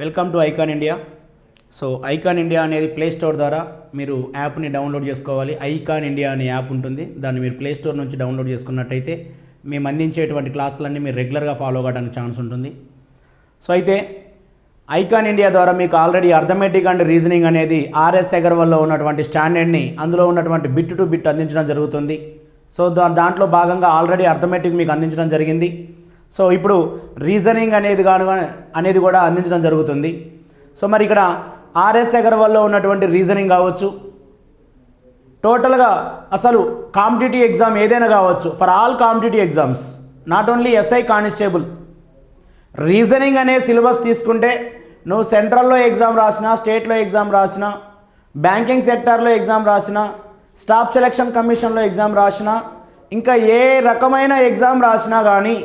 Welcome to icon India. So icon India అనేది play store ద్వారా మీరు యాప్ని డౌన్లోడ్ చేసుకోవాలి. ఐకాన్ ఇండియా అనే యాప్ ఉంటుంది, దాన్ని మీరు ప్లే స్టోర్ నుంచి డౌన్లోడ్ చేసుకున్నట్టయితే మేము అందించేటువంటి క్లాసులన్నీ మీరు రెగ్యులర్గా ఫాలో అవ్వడానికి ఛాన్స్ ఉంటుంది. సో అయితే ఐకాన్ ఇండియా ద్వారా మీకు ఆల్రెడీ అర్థమెటిక్ అండ్ రీజనింగ్ అనేది ఆర్ఎస్ అగర్వాల్లో ఉన్నటువంటి స్టాండర్డ్ని అందులో ఉన్నటువంటి బిట్ టు బిట్ అందించడం జరుగుతుంది. సో దాంట్లో భాగంగా ఆల్రెడీ అర్థమెటిక్ మీకు అందించడం జరిగింది. సో ఇప్పుడు రీజనింగ్ అనేది కూడా అందించడం జరుగుతుంది. సో మరి ఇక్కడ ఆర్ఎస్ అగర్వాల్లో ఉన్నటువంటి రీజనింగ్ కావచ్చు, టోటల్గా అసలు కాంపిటేటివ్ ఎగ్జామ్ ఏదైనా కావచ్చు, for all competitive exams, not only SI constable, reasoning అనే సిలబస్ తీసుకుంటే నువ్వు సెంట్రల్లో ఎగ్జామ్ రాసినా, స్టేట్లో ఎగ్జామ్ రాసినా, బ్యాంకింగ్ సెక్టార్లో ఎగ్జామ్ రాసినా, స్టాఫ్ సెలక్షన్ కమిషన్లో ఎగ్జామ్ రాసినా, ఇంకా ఏ రకమైన ఎగ్జామ్ రాసినా కానీ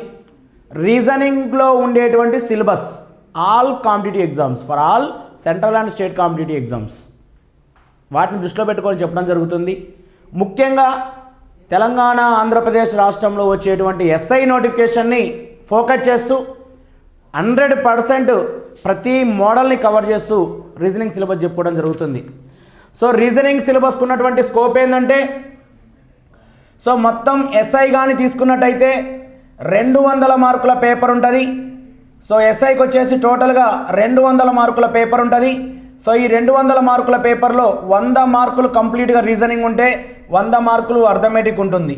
రీజనింగ్లో ఉండేటువంటి syllabus all competitive exams, for all central and state competitive exams, వాటిని దృష్టిలో పెట్టుకొని చెప్పడం జరుగుతుంది. ముఖ్యంగా తెలంగాణ, ఆంధ్రప్రదేశ్ రాష్ట్రంలో వచ్చేటువంటి ఎస్ఐ నోటిఫికేషన్ని ఫోకస్ చేస్తూ 100% ప్రతి మోడల్ని కవర్ చేస్తూ రీజనింగ్ సిలబస్ చెప్పుకోవడం జరుగుతుంది. సో రీజనింగ్ సిలబస్కు ఉన్నటువంటి స్కోప్ ఏంటంటే, సో మొత్తం ఎస్ఐ కానీ తీసుకున్నట్టయితే 200 మార్కుల పేపర్ ఉంటుంది. సో ఎస్ఐకి వచ్చేసి టోటల్గా 200 మార్కుల పేపర్ ఉంటుంది. సో ఈ 200 మార్కుల పేపర్లో 100 మార్కులు కంప్లీట్గా రీజనింగ్ ఉంటే 100 మార్కులు అర్థమెటిక్ ఉంటుంది.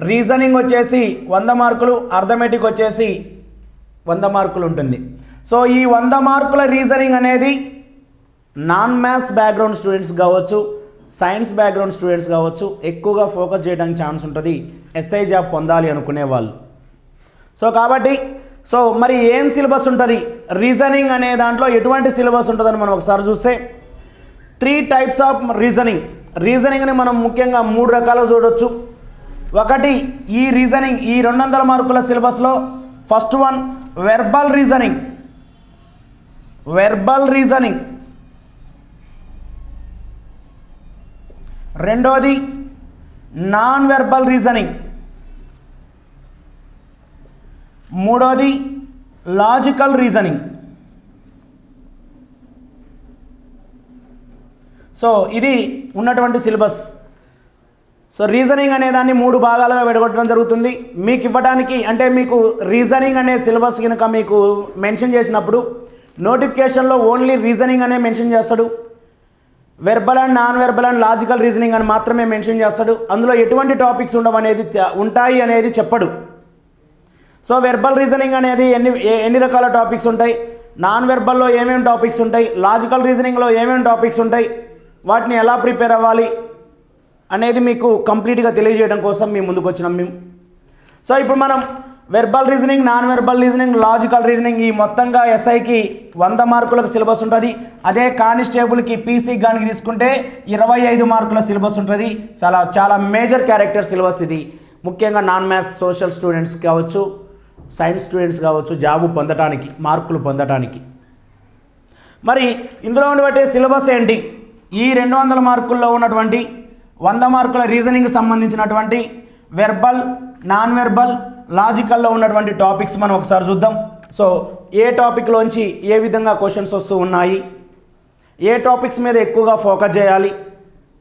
రీజనింగ్ వచ్చేసి 100 మార్కులు, అర్థమెటిక్ వచ్చేసి 100 మార్కులు ఉంటుంది. సో ఈ 100 మార్కుల రీజనింగ్ అనేది నాన్ మ్యాథ్స్ బ్యాక్గ్రౌండ్ స్టూడెంట్స్ కావచ్చు, సైన్స్ బ్యాక్గ్రౌండ్ స్టూడెంట్స్ కావచ్చు, ఎక్కువగా ఫోకస్ చేయడానికి ఛాన్స్ ఉంటుంది ఎస్ఐ జాబ్ పొందాలి అనుకునే వాళ్ళు. సో కాబట్టి సో మరి ఏం సిలబస్ ఉంటుంది, రీజనింగ్ అనే దాంట్లో ఎటువంటి సిలబస్ ఉంటుందని మనం ఒకసారి చూస్తే 3 టైప్స్ ఆఫ్ రీజనింగ్ని మనం ముఖ్యంగా 3 రకాలుగా చూడవచ్చు. ఒకటి ఈ రీజనింగ్, ఈ 200 మార్కుల సిలబస్లో ఫస్ట్ వన్ వెర్బల్ రీజనింగ్, రెండోది నాన్ వెర్బల్ రీజనింగ్, మూడోది లాజికల్ రీజనింగ్. సో ఇది ఉన్నటువంటి సిలబస్. సో రీజనింగ్ అనే దాన్ని 3 భాగాలుగా విడగొట్టడం జరుగుతుంది. మీకు ఇవ్వడానికి అంటే మీకు రీజనింగ్ అనే సిలబస్ కనుక మీకు మెన్షన్ చేసినప్పుడు నోటిఫికేషన్లో ఓన్లీ రీజనింగ్ అనే మెన్షన్ చేస్తాడు, verbal and non verbal and logical reasoning అని మాత్రమే మెన్షన్ చేస్తాడు. అందులో ఎటువంటి టాపిక్స్ ఉంటాయి అనేది చెప్పడు. సో వెర్బల్ రీజనింగ్ అనేది ఎన్ని రకాల టాపిక్స్ ఉంటాయి, నాన్ వెర్బల్లో ఏమేమి టాపిక్స్ ఉంటాయి, లాజికల్ రీజనింగ్లో ఏమేమి టాపిక్స్ ఉంటాయి, వాటిని ఎలా ప్రిపేర్ అవ్వాలి అనేది మీకు కంప్లీట్గా తెలియజేయడం కోసం మేము ముందుకు వచ్చినాం మేము. సో ఇప్పుడు మనం verbal reasoning, non verbal reasoning, logical reasoning, ఈ మొత్తంగా ఎస్ఐకి 100 మార్కులకు సిలబస్ ఉంటుంది. అదే కానిస్టేబుల్కి, పీసీకి కానీ తీసుకుంటే 25 మార్కుల సిలబస్ ఉంటుంది. చాలా మేజర్ క్యారెక్టర్ సిలబస్ ఇది. ముఖ్యంగా నాన్ మ్యాథ్స్, సోషల్ స్టూడెంట్స్ కావచ్చు, సైన్స్ స్టూడెంట్స్ కావచ్చు, జాబు పొందటానికి, మార్కులు పొందటానికి. మరి ఇందులో ఉన్నటువంటి సిలబస్ ఏంటి, ఈ 200 మార్కుల్లో ఉన్నటువంటి 100 మార్కుల రీజనింగ్కి సంబంధించినటువంటి వెర్బల్, నాన్ వెర్బల్, లాజికల్లో ఉన్నటువంటి టాపిక్స్ మనం ఒకసారి చూద్దాం. సో ఏ టాపిక్లోంచి ఏ విధంగా క్వశ్చన్స్ వస్తూ ఉన్నాయి, ఏ టాపిక్స్ మీద ఎక్కువగా ఫోకస్ చేయాలి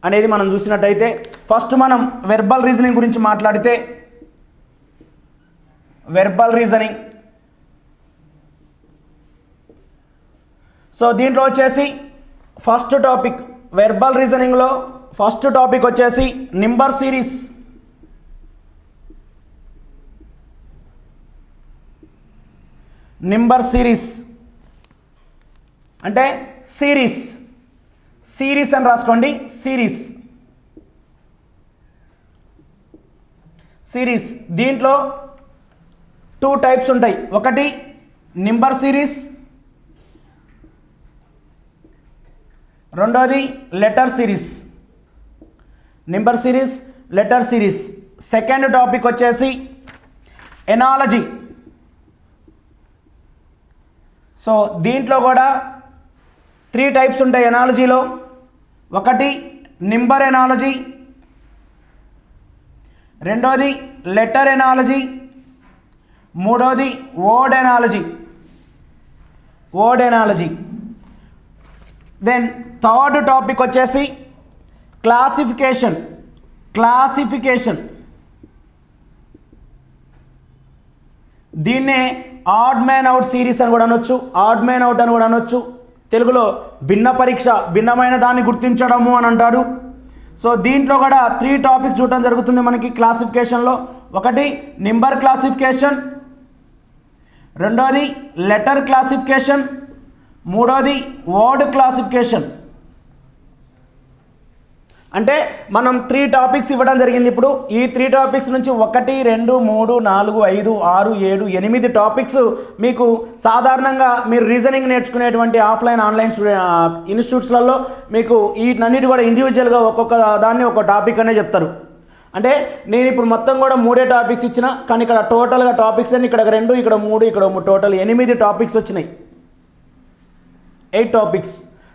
అనేది మనం చూసినట్టయితే, ఫస్ట్ మనం వెర్బల్ రీజనింగ్ గురించి మాట్లాడితే, వెర్బల్ రీజనింగ్, సో దీంట్లో వచ్చేసి ఫస్ట్ టాపిక్ వెర్బల్ రీజనింగ్లో ఫస్ట్ టాపిక్ వచ్చేసి నెంబర్ సిరీస్. నెంబర్ సిరీస్ అంటే సిరీస్ అని రాసుకోండి. సిరీస్ దీంట్లో 2 టైప్స్ ఉంటాయి. ఒకటి నెంబర్ సిరీస్, రెండోది letter series. Number series, letter series. Second topic వచ్చేసి ఎనాలజీ. సో దీంట్లో కూడా 3 టైప్స్ ఉంటాయి ఎనాలజీలో. ఒకటి నెంబర్ ఎనాలజీ, రెండోది లెటర్ ఎనాలజీ, మూడోది word analogy. Then third topic వచ్చేసి క్లాసిఫికేషన్. దీన్నే ఆడ్ మ్యాన్ అవుట్ సిరీస్ అని కూడా అనొచ్చు, ఆడ్ మ్యాన్ అవుట్ అని కూడా అనొచ్చు. తెలుగులో భిన్న పరీక్ష, భిన్నమైన దాన్ని గుర్తించడము అని అంటాడు. సో దీంట్లో కూడా 3 టాపిక్స్ చూడటం జరుగుతుంది మనకి క్లాసిఫికేషన్లో. ఒకటి నెంబర్ క్లాసిఫికేషన్, రెండోది లెటర్ క్లాసిఫికేషన్, మూడోది వర్డ్ క్లాసిఫికేషన్. అంటే మనం 3 టాపిక్స్ ఇవ్వడం జరిగింది. ఇప్పుడు ఈ 3 టాపిక్స్ నుంచి 1, 2, 3, 4, 5, 6, 7, 8 టాపిక్స్ మీకు సాధారణంగా మీరు రీజనింగ్ నేర్చుకునేటువంటి ఆఫ్లైన్ ఆన్లైన్ ఇన్స్టిట్యూట్స్లలో మీకు వీటన్నిటి కూడా ఇండివిజువల్గా ఒక్కొక్క దాన్ని ఒక టాపిక్ అనే చెప్తారు. అంటే నేను ఇప్పుడు మొత్తం కూడా 3 టాపిక్స్ ఇచ్చిన, కానీ ఇక్కడ టోటల్గా టాపిక్స్ అన్ని ఇక్కడ 2, ఇక్కడ 3, ఇక్కడ టోటల్ 8 టాపిక్స్ వచ్చినాయి. 8 టాపిక్స్.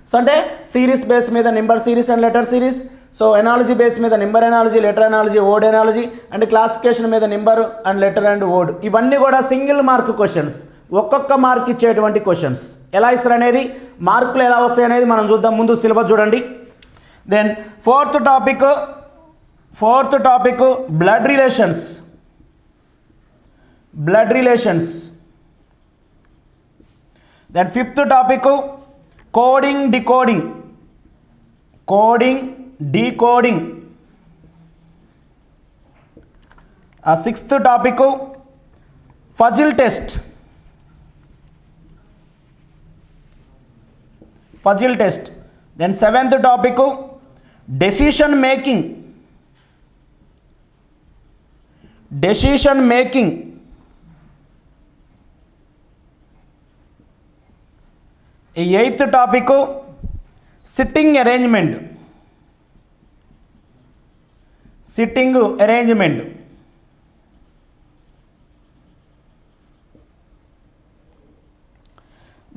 సో అంటే సిరీస్ బేస్ మీద number series and letter series, so analogy base మీద number analogy, letter analogy, word analogy, and classification మీద number and letter and word. ఇవన్నీ కూడా సింగిల్ మార్క్ క్వశ్చన్స్, ఒక్కొక్క మార్క్ ఇచ్చేటువంటి questions. ఎలా ఇస్తారు అనేది, మార్కులు ఎలా వస్తాయి అనేది మనం చూద్దాం. ముందు సిలబస్ చూడండి. Then fourth topic blood relations. Then fifth topic coding decoding. Sixth topic puzzle test. Then seventh topic decision making. Eighth topic sitting arrangement.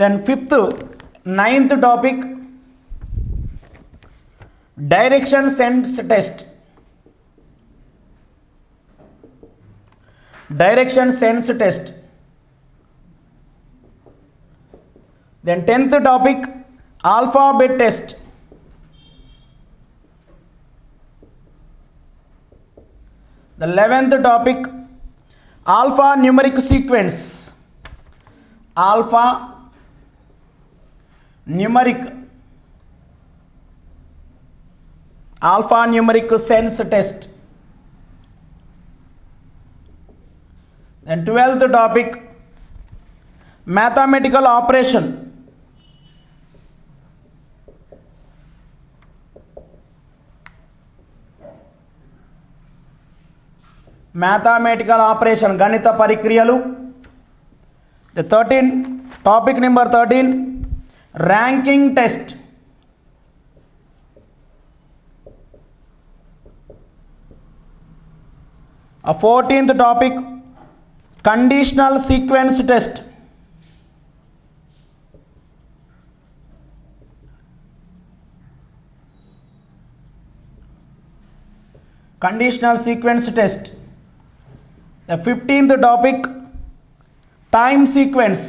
Then ninth topic direction sense test. Then 10th topic alphabet test. The 11th topic alphanumeric sequence. Alphanumeric sense test. And 12th topic mathematical operation. గణిత పరిక్రియలు. The topic number 13 ranking test. A 14th topic conditional sequence test. The 15th topic time sequence.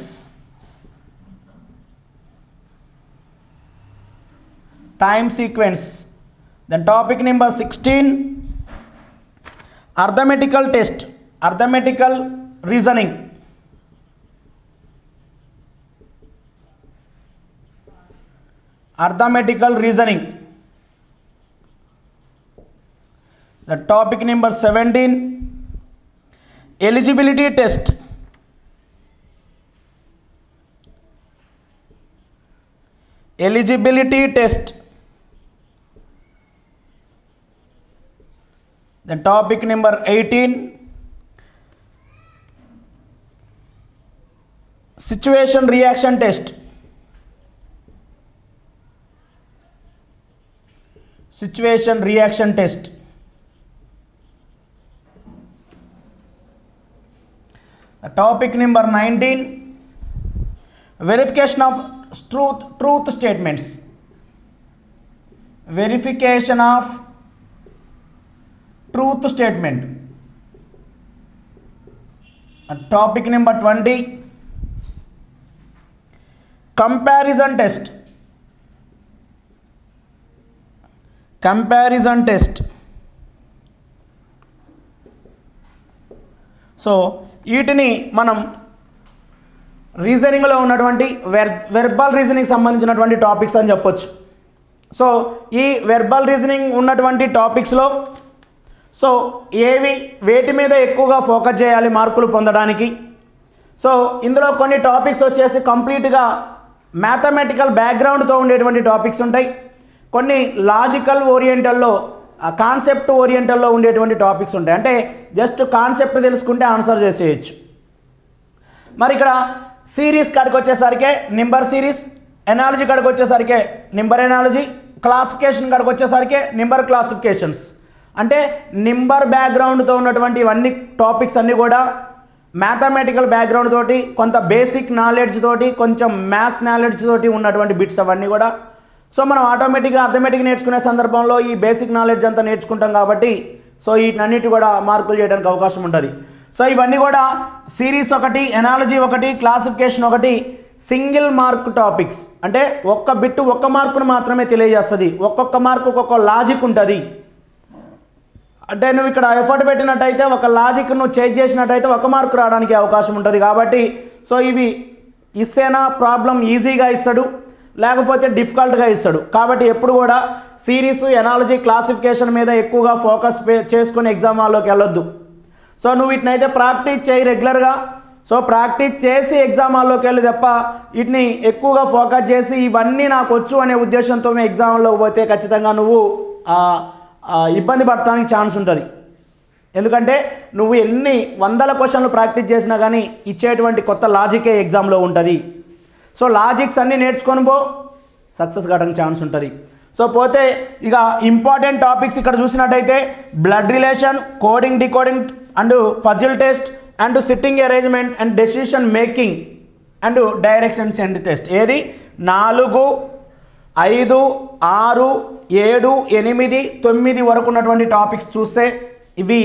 Then topic number 16 arithmetical test, arithmetical reasoning. The topic number 17 eligibility test. Then topic number 18 situation reaction test. Topic number 19 verification of truth statements. Topic number 20 comparison test. Comparison test. So వీటిని మనం రీజనింగ్లో ఉన్నటువంటి verbal reasoning సంబంధించినటువంటి topics అని చెప్పొచ్చు. So ఈ verbal reasoning ఉన్నటువంటి టాపిక్స్లో so వేటి మీద ఎక్కువగా ఫోకస్ చేయాలి మార్కులు పొందడానికి. సో ఇందులో కొన్ని టాపిక్స్ వచ్చేసి కంప్లీట్గా మ్యాథమెటికల్ బ్యాక్గ్రౌండ్తో ఉండేటువంటి టాపిక్స్ ఉంటాయి. కొన్ని లాజికల్ ఓరియంటల్లో కాన్సెప్ట్ ఓరియంటల్లో ఉండేటువంటి టాపిక్స్ ఉంటాయి. అంటే జస్ట్ కాన్సెప్ట్ తెలుసుకుంటే ఆన్సర్ చేసేయచ్చు. మరి ఇక్కడ సిరీస్ కాడికి వచ్చేసరికి నెంబర్ సిరీస్, ఎనాలజీ కాడికి వచ్చేసరికి నెంబర్ ఎనాలజీ, క్లాసిఫికేషన్ కాడికి వచ్చేసరికి నెంబర్ క్లాసిఫికేషన్స్. అంటే నెంబర్ బ్యాక్గ్రౌండ్తో ఉన్నటువంటి ఇవన్నీ టాపిక్స్ అన్నీ కూడా మ్యాథమెటికల్ బ్యాక్గ్రౌండ్ తోటి, కొంత బేసిక్ నాలెడ్జ్ తోటి, కొంచెం మ్యాథ్స్ నాలెడ్జ్ తోటి ఉన్నటువంటి బిట్స్ అవన్నీ కూడా. సో మనం ఆటోమేటిక్గా అర్థమెటిక్ నేర్చుకునే సందర్భంలో ఈ బేసిక్ నాలెడ్జ్ అంతా నేర్చుకుంటాం కాబట్టి సో వీటన్నిటి కూడా మార్కులు చేయడానికి అవకాశం ఉంటుంది. సో ఇవన్నీ కూడా సిరీస్ ఒకటి, ఎనాలజీ ఒకటి, క్లాసిఫికేషన్ ఒకటి సింగిల్ మార్క్ టాపిక్స్. అంటే ఒక్క బిట్టు ఒక్క మార్కును మాత్రమే తెలియజేస్తుంది. ఒక్కొక్క మార్కు ఒక్కొక్క లాజిక్ ఉంటుంది. అంటే నువ్వు ఇక్కడ ఎఫర్ట్ పెట్టినట్టయితే ఒక లాజిక్ నువ్వు చేంజ్ చేసినట్టయితే ఒక మార్కు రావడానికి అవకాశం ఉంటుంది. కాబట్టి సో ఇవి ఇస్తేనా ప్రాబ్లం ఈజీగా ఇస్తాడు, లేకపోతే డిఫికల్ట్గా ఇస్తాడు. కాబట్టి ఎప్పుడు కూడా సిరీస్, ఎనాలజీ, క్లాసిఫికేషన్ మీద ఎక్కువగా ఫోకస్ చేసుకుని ఎగ్జామ్ హాల్లోకి వెళ్ళొద్దు. సో నువ్వు వీటినైతే ప్రాక్టీస్ చేయి రెగ్యులర్గా. సో ప్రాక్టీస్ చేసి ఎగ్జామ్ హాల్లోకి వెళ్ళి తప్ప వీటిని ఎక్కువగా ఫోకస్ చేసి ఇవన్నీ నాకు వచ్చు అనే ఉద్దేశంతో ఎగ్జామ్లోకి పోతే ఖచ్చితంగా నువ్వు ఇబ్బంది పడటానికి ఛాన్స్ ఉంటుంది. ఎందుకంటే నువ్వు ఎన్ని వందల క్వశ్చన్లు ప్రాక్టీస్ చేసినా కానీ ఇచ్చేటువంటి కొత్త లాజికే ఎగ్జామ్లో ఉంటుంది. సో లాజిక్స్ అన్నీ నేర్చుకొని సక్సెస్ కావడానికి ఛాన్స్ ఉంటుంది. సో పోతే ఇక ఇంపార్టెంట్ టాపిక్స్ ఇక్కడ చూసినట్టయితే blood relation, coding decoding and puzzle test and sitting arrangement and decision making and direction send test. ఏది 4, 5, 6, 7, 8, 9 వరకు ఉన్నటువంటి టాపిక్స్ చూస్తే ఇవి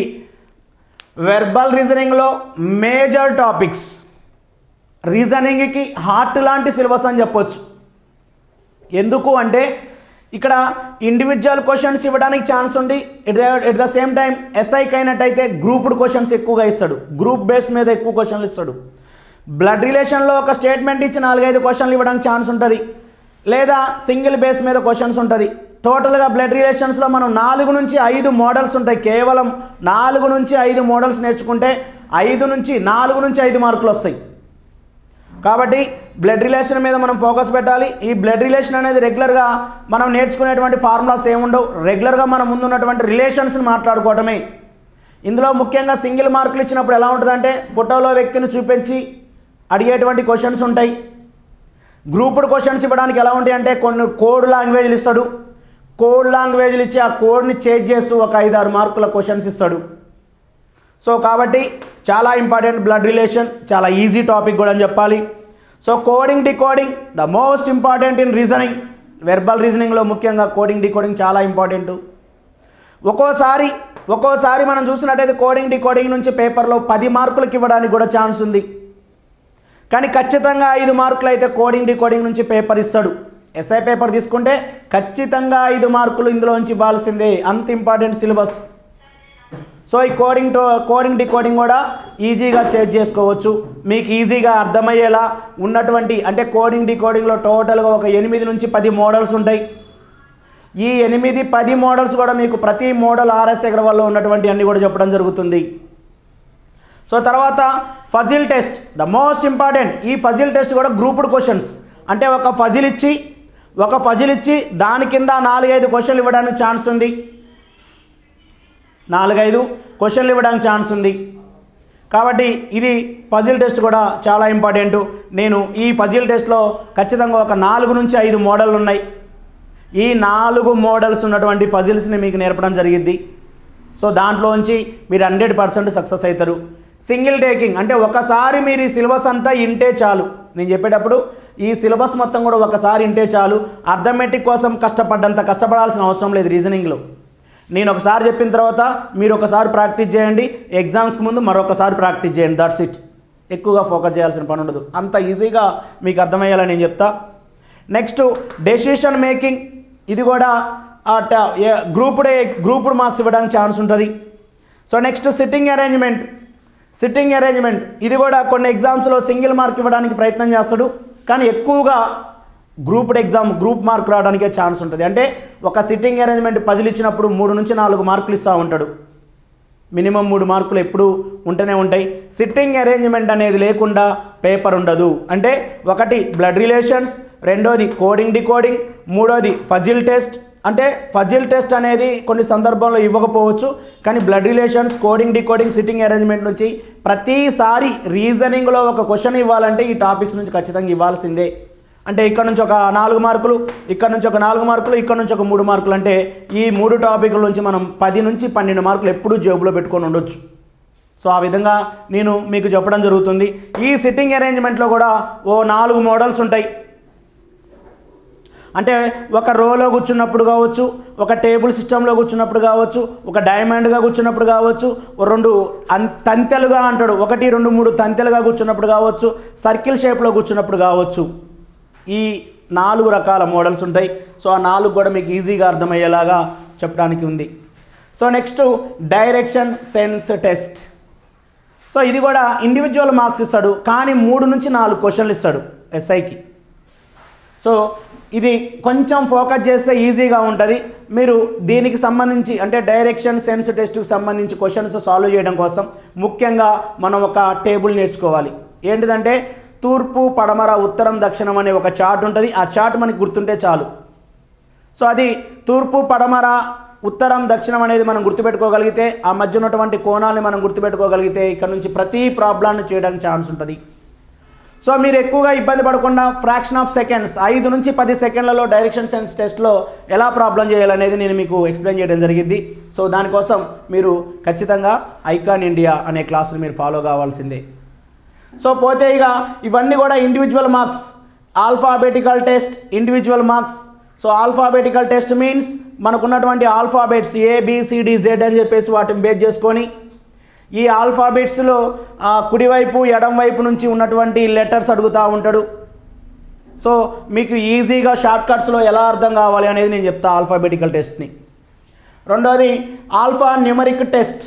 వెర్బల్ రీజనింగ్లో మేజర్ టాపిక్స్. రీజనింగ్కి హార్ట్ లాంటి సిలబస్ అని చెప్పొచ్చు. ఎందుకు అంటే ఇక్కడ ఇండివిజువల్ క్వశ్చన్స్ ఇవ్వడానికి ఛాన్స్ ఉంది. ఎట్ ద సేమ్ టైం ఎస్ఐకి అయినట్టయితే గ్రూప్డ్ క్వశ్చన్స్ ఎక్కువగా ఇస్తాడు. గ్రూప్ బేస్ మీద ఎక్కువ క్వశ్చన్లు ఇస్తాడు. బ్లడ్ రిలేషన్లో ఒక స్టేట్మెంట్ ఇచ్చి 4-5 క్వశ్చన్లు ఇవ్వడానికి ఛాన్స్ ఉంటుంది, లేదా సింగిల్ బేస్ మీద క్వశ్చన్స్ ఉంటుంది. టోటల్గా బ్లడ్ రిలేషన్స్లో మనం 4 నుంచి 5 మోడల్స్ ఉంటాయి. కేవలం 4 నుంచి 5 మోడల్స్ నేర్చుకుంటే 4 నుంచి 5 మార్కులు వస్తాయి. కాబట్టి బ్లడ్ రిలేషన్ మీద మనం ఫోకస్ పెట్టాలి. ఈ బ్లడ్ రిలేషన్ అనేది రెగ్యులర్గా మనం నేర్చుకునేటువంటి ఫార్ములాస్ ఏముండవు. రెగ్యులర్గా మన ముందున్నటువంటి రిలేషన్స్ని మాట్లాడుకోవటమే. ఇందులో ముఖ్యంగా సింగిల్ మార్కులు ఇచ్చినప్పుడు ఎలా ఉంటుందంటే ఫోటోలో వ్యక్తిని చూపించి అడిగేటువంటి క్వశ్చన్స్ ఉంటాయి. గ్రూప్డ్ క్వశ్చన్స్ ఇవ్వడానికి ఎలా ఉంటాయి అంటే కొన్ని కోడ్ లాంగ్వేజ్లు ఇస్తాడు. కోడ్ లాంగ్వేజ్లు ఇచ్చి ఆ కోడ్ని చేంజ్ చేస్తూ ఒక 5-6 మార్కుల క్వశ్చన్స్ ఇస్తాడు. సో కాబట్టి చాలా ఇంపార్టెంట్ బ్లడ్ రిలేషన్, చాలా ఈజీ టాపిక్ కూడా అని చెప్పాలి. So coding decoding the most important in reasoning. Verbal రీజనింగ్లో ముఖ్యంగా కోడింగ్ డికోడింగ్ చాలా ఇంపార్టెంట్. ఒక్కోసారి మనం చూసినట్టయితే కోడింగ్ డికోడింగ్ నుంచి పేపర్లో 10 మార్కులకి ఇవ్వడానికి కూడా ఛాన్స్ ఉంది. కానీ ఖచ్చితంగా 5 మార్కులు అయితే కోడింగ్ డికోడింగ్ నుంచి పేపర్ ఇస్తాడు. ఎస్ఐ పేపర్ తీసుకుంటే ఖచ్చితంగా 5 మార్కులు ఇందులోంచి ఇవ్వాల్సిందే. అంత ఇంపార్టెంట్ సిలబస్. సో ఈ కోడింగ్ డికోడింగ్ కూడా ఈజీగా చేంజ్ చేసుకోవచ్చు. మీకు ఈజీగా అర్థమయ్యేలా ఉన్నటువంటి అంటే కోడింగ్ డికోడింగ్లో టోటల్గా ఒక 8 నుంచి 10 మోడల్స్ ఉంటాయి. ఈ 8-10 మోడల్స్ కూడా మీకు ప్రతి మోడల్ ఆర్ఎస్ అగర్వాల్లో ఉన్నటువంటి అన్ని కూడా చెప్పడం జరుగుతుంది. సో తర్వాత puzzle test the most important. ఈ పజిల్ టెస్ట్ కూడా గ్రూప్డ్ క్వశ్చన్స్. అంటే ఒక ఫజిల్ ఇచ్చి దాని కింద 4-5 క్వశ్చన్లు ఇవ్వడానికి ఛాన్స్ ఉంది. 4-5 క్వశ్చన్లు ఇవ్వడానికి ఛాన్స్ ఉంది. కాబట్టి ఇది పజిల్ టెస్ట్ కూడా చాలా ఇంపార్టెంట్. నేను ఈ పజిల్ టెస్ట్లో ఖచ్చితంగా ఒక 4 నుంచి 5 మోడళ్ళు ఉన్నాయి. ఈ 4 మోడల్స్ ఉన్నటువంటి పజిల్స్ని మీకు నేర్పడం జరిగింది. సో దాంట్లోంచి మీరు 100% సక్సెస్ అవుతారు. సింగిల్ టేకింగ్ అంటే ఒకసారి మీరు ఈ సిలబస్ అంతా ఇంటే చాలు. నేను చెప్పేటప్పుడు ఈ సిలబస్ మొత్తం కూడా ఒకసారి ఇంటే చాలు. అర్థమెటిక్ కోసం కష్టపడాల్సిన అవసరం లేదు. రీజనింగ్లో నేను ఒకసారి చెప్పిన తర్వాత మీరు ఒకసారి ప్రాక్టీస్ చేయండి. ఎగ్జామ్స్కి ముందు మరొకసారి ప్రాక్టీస్ చేయండి. That's it. ఎక్కువగా ఫోకస్ చేయాల్సిన పని ఉండదు. అంత ఈజీగా మీకు అర్థమయ్యేలా నేను చెప్తా. Next decision making. ఇది కూడా గ్రూప్డ్ మార్క్స్ ఇవ్వడానికి ఛాన్స్ ఉంటుంది. సో నెక్స్ట్ సిట్టింగ్ అరేంజ్మెంట్ ఇది కూడా కొన్ని ఎగ్జామ్స్లో సింగిల్ మార్క్ ఇవ్వడానికి ప్రయత్నం చేస్తాడు, కానీ ఎక్కువగా గ్రూప్ మార్క్ రావడానికే ఛాన్స్ ఉంటుంది. అంటే ఒక సిట్టింగ్ అరేంజ్మెంట్ పజిల్ ఇచ్చినప్పుడు 3 నుంచి 4 మార్కులు ఇస్తూ ఉంటాడు. మినిమం 3 మార్కులు ఎప్పుడు ఉంటూనే ఉంటాయి. సిట్టింగ్ అరేంజ్మెంట్ అనేది లేకుండా పేపర్ ఉండదు. అంటే ఒకటి బ్లడ్ రిలేషన్స్, రెండోది కోడింగ్ డికోడింగ్, మూడోది ఫజిల్ టెస్ట్. అంటే ఫజిల్ టెస్ట్ అనేది కొన్ని సందర్భంలో ఇవ్వకపోవచ్చు, కానీ blood relations, coding decoding, sitting arrangement నుంచి ప్రతిసారి రీజనింగ్లో ఒక క్వశ్చన్ ఇవ్వాలంటే ఈ టాపిక్స్ నుంచి ఖచ్చితంగా ఇవ్వాల్సిందే. అంటే ఇక్కడ నుంచి ఒక 4 మార్కులు, ఇక్కడ నుంచి ఒక 4 మార్కులు, ఇక్కడ నుంచి ఒక 3 మార్కులు, అంటే ఈ 3 టాపిక్ల నుంచి మనం 10 నుంచి 12 మార్కులు ఎప్పుడూ జేబులో పెట్టుకొని ఉండొచ్చు. సో ఆ విధంగా నేను మీకు చెప్పడం జరుగుతుంది. ఈ సిట్టింగ్ అరేంజ్మెంట్లో కూడా 4 మోడల్స్ ఉంటాయి. అంటే ఒక రోలో కూర్చున్నప్పుడు కావచ్చు, ఒక టేబుల్ సిస్టంలో కూర్చున్నప్పుడు కావచ్చు, ఒక డైమండ్గా కూర్చున్నప్పుడు కావచ్చు, 2 తంతెలుగా అంటాడు, 1 2 3 తంతెలుగా కూర్చున్నప్పుడు కావచ్చు, సర్కిల్ షేప్లో కూర్చున్నప్పుడు కావచ్చు. ఈ 4 రకాల మోడల్స్ ఉంటాయి. సో ఆ 4 కూడా మీకు ఈజీగా అర్థమయ్యేలాగా చెప్పడానికి ఉంది. So next direction sense test. So ఇది కూడా ఇండివిజువల్ మార్క్స్ ఇస్తాడు, కానీ 3 నుంచి 4 క్వశ్చన్లు ఇస్తాడు ఎస్ఐకి. సో ఇది కొంచెం ఫోకస్ చేస్తే ఈజీగా ఉంటుంది. మీరు దీనికి సంబంధించి అంటే డైరెక్షన్ సెన్స్ టెస్ట్కి సంబంధించి క్వశ్చన్స్ సాల్వ్ చేయడం కోసం ముఖ్యంగా మనం ఒక టేబుల్ నేర్చుకోవాలి. ఏంటిదంటే తూర్పు, పడమర, ఉత్తరం, దక్షిణం అనే ఒక చార్ట్ ఉంటుంది. ఆ చార్ట్ మనకి గుర్తుంటే చాలు. సో అది తూర్పు, పడమర, ఉత్తరం, దక్షిణం అనేది మనం గుర్తుపెట్టుకోగలిగితే, ఆ మధ్య ఉన్నటువంటి కోణాలని మనం గుర్తుపెట్టుకోగలిగితే ఇక్కడ నుంచి ప్రతి ప్రాబ్లాన్ని చేయడానికి ఛాన్స్ ఉంటుంది. సో మీరు ఎక్కువగా ఇబ్బంది పడకుండా ఫ్రాక్షన్ ఆఫ్ సెకండ్స్ 5 నుంచి 10 సెకండ్లలో డైరెక్షన్ సెన్స్ టెస్ట్లో ఎలా ప్రాబ్లం చేయాలనేది నేను మీకు ఎక్స్ప్లెయిన్ చేయడం జరిగింది. సో దానికోసం మీరు ఖచ్చితంగా ఐకాన్ ఇండియా అనే క్లాసులు మీరు ఫాలో కావాల్సిందే. సో పోతే ఇక ఇవన్నీ కూడా individual marks. Alphabetical test, individual marks. So alphabetical test means మనకున్నటువంటి ఆల్ఫాబెట్స్ ABCDZ అని చెప్పేసి వాటిని బేస్ చేసుకొని ఈ ఆల్ఫాబెట్స్లో కుడివైపు ఎడంవైపు నుంచి ఉన్నటువంటి లెటర్స్ అడుగుతూ ఉంటాడు. సో మీకు ఈజీగా షార్ట్కట్స్లో ఎలా అర్థం కావాలి అనేది నేను చెప్తా ఆల్ఫాబెటికల్ టెస్ట్ని. రెండోది alpha numeric test,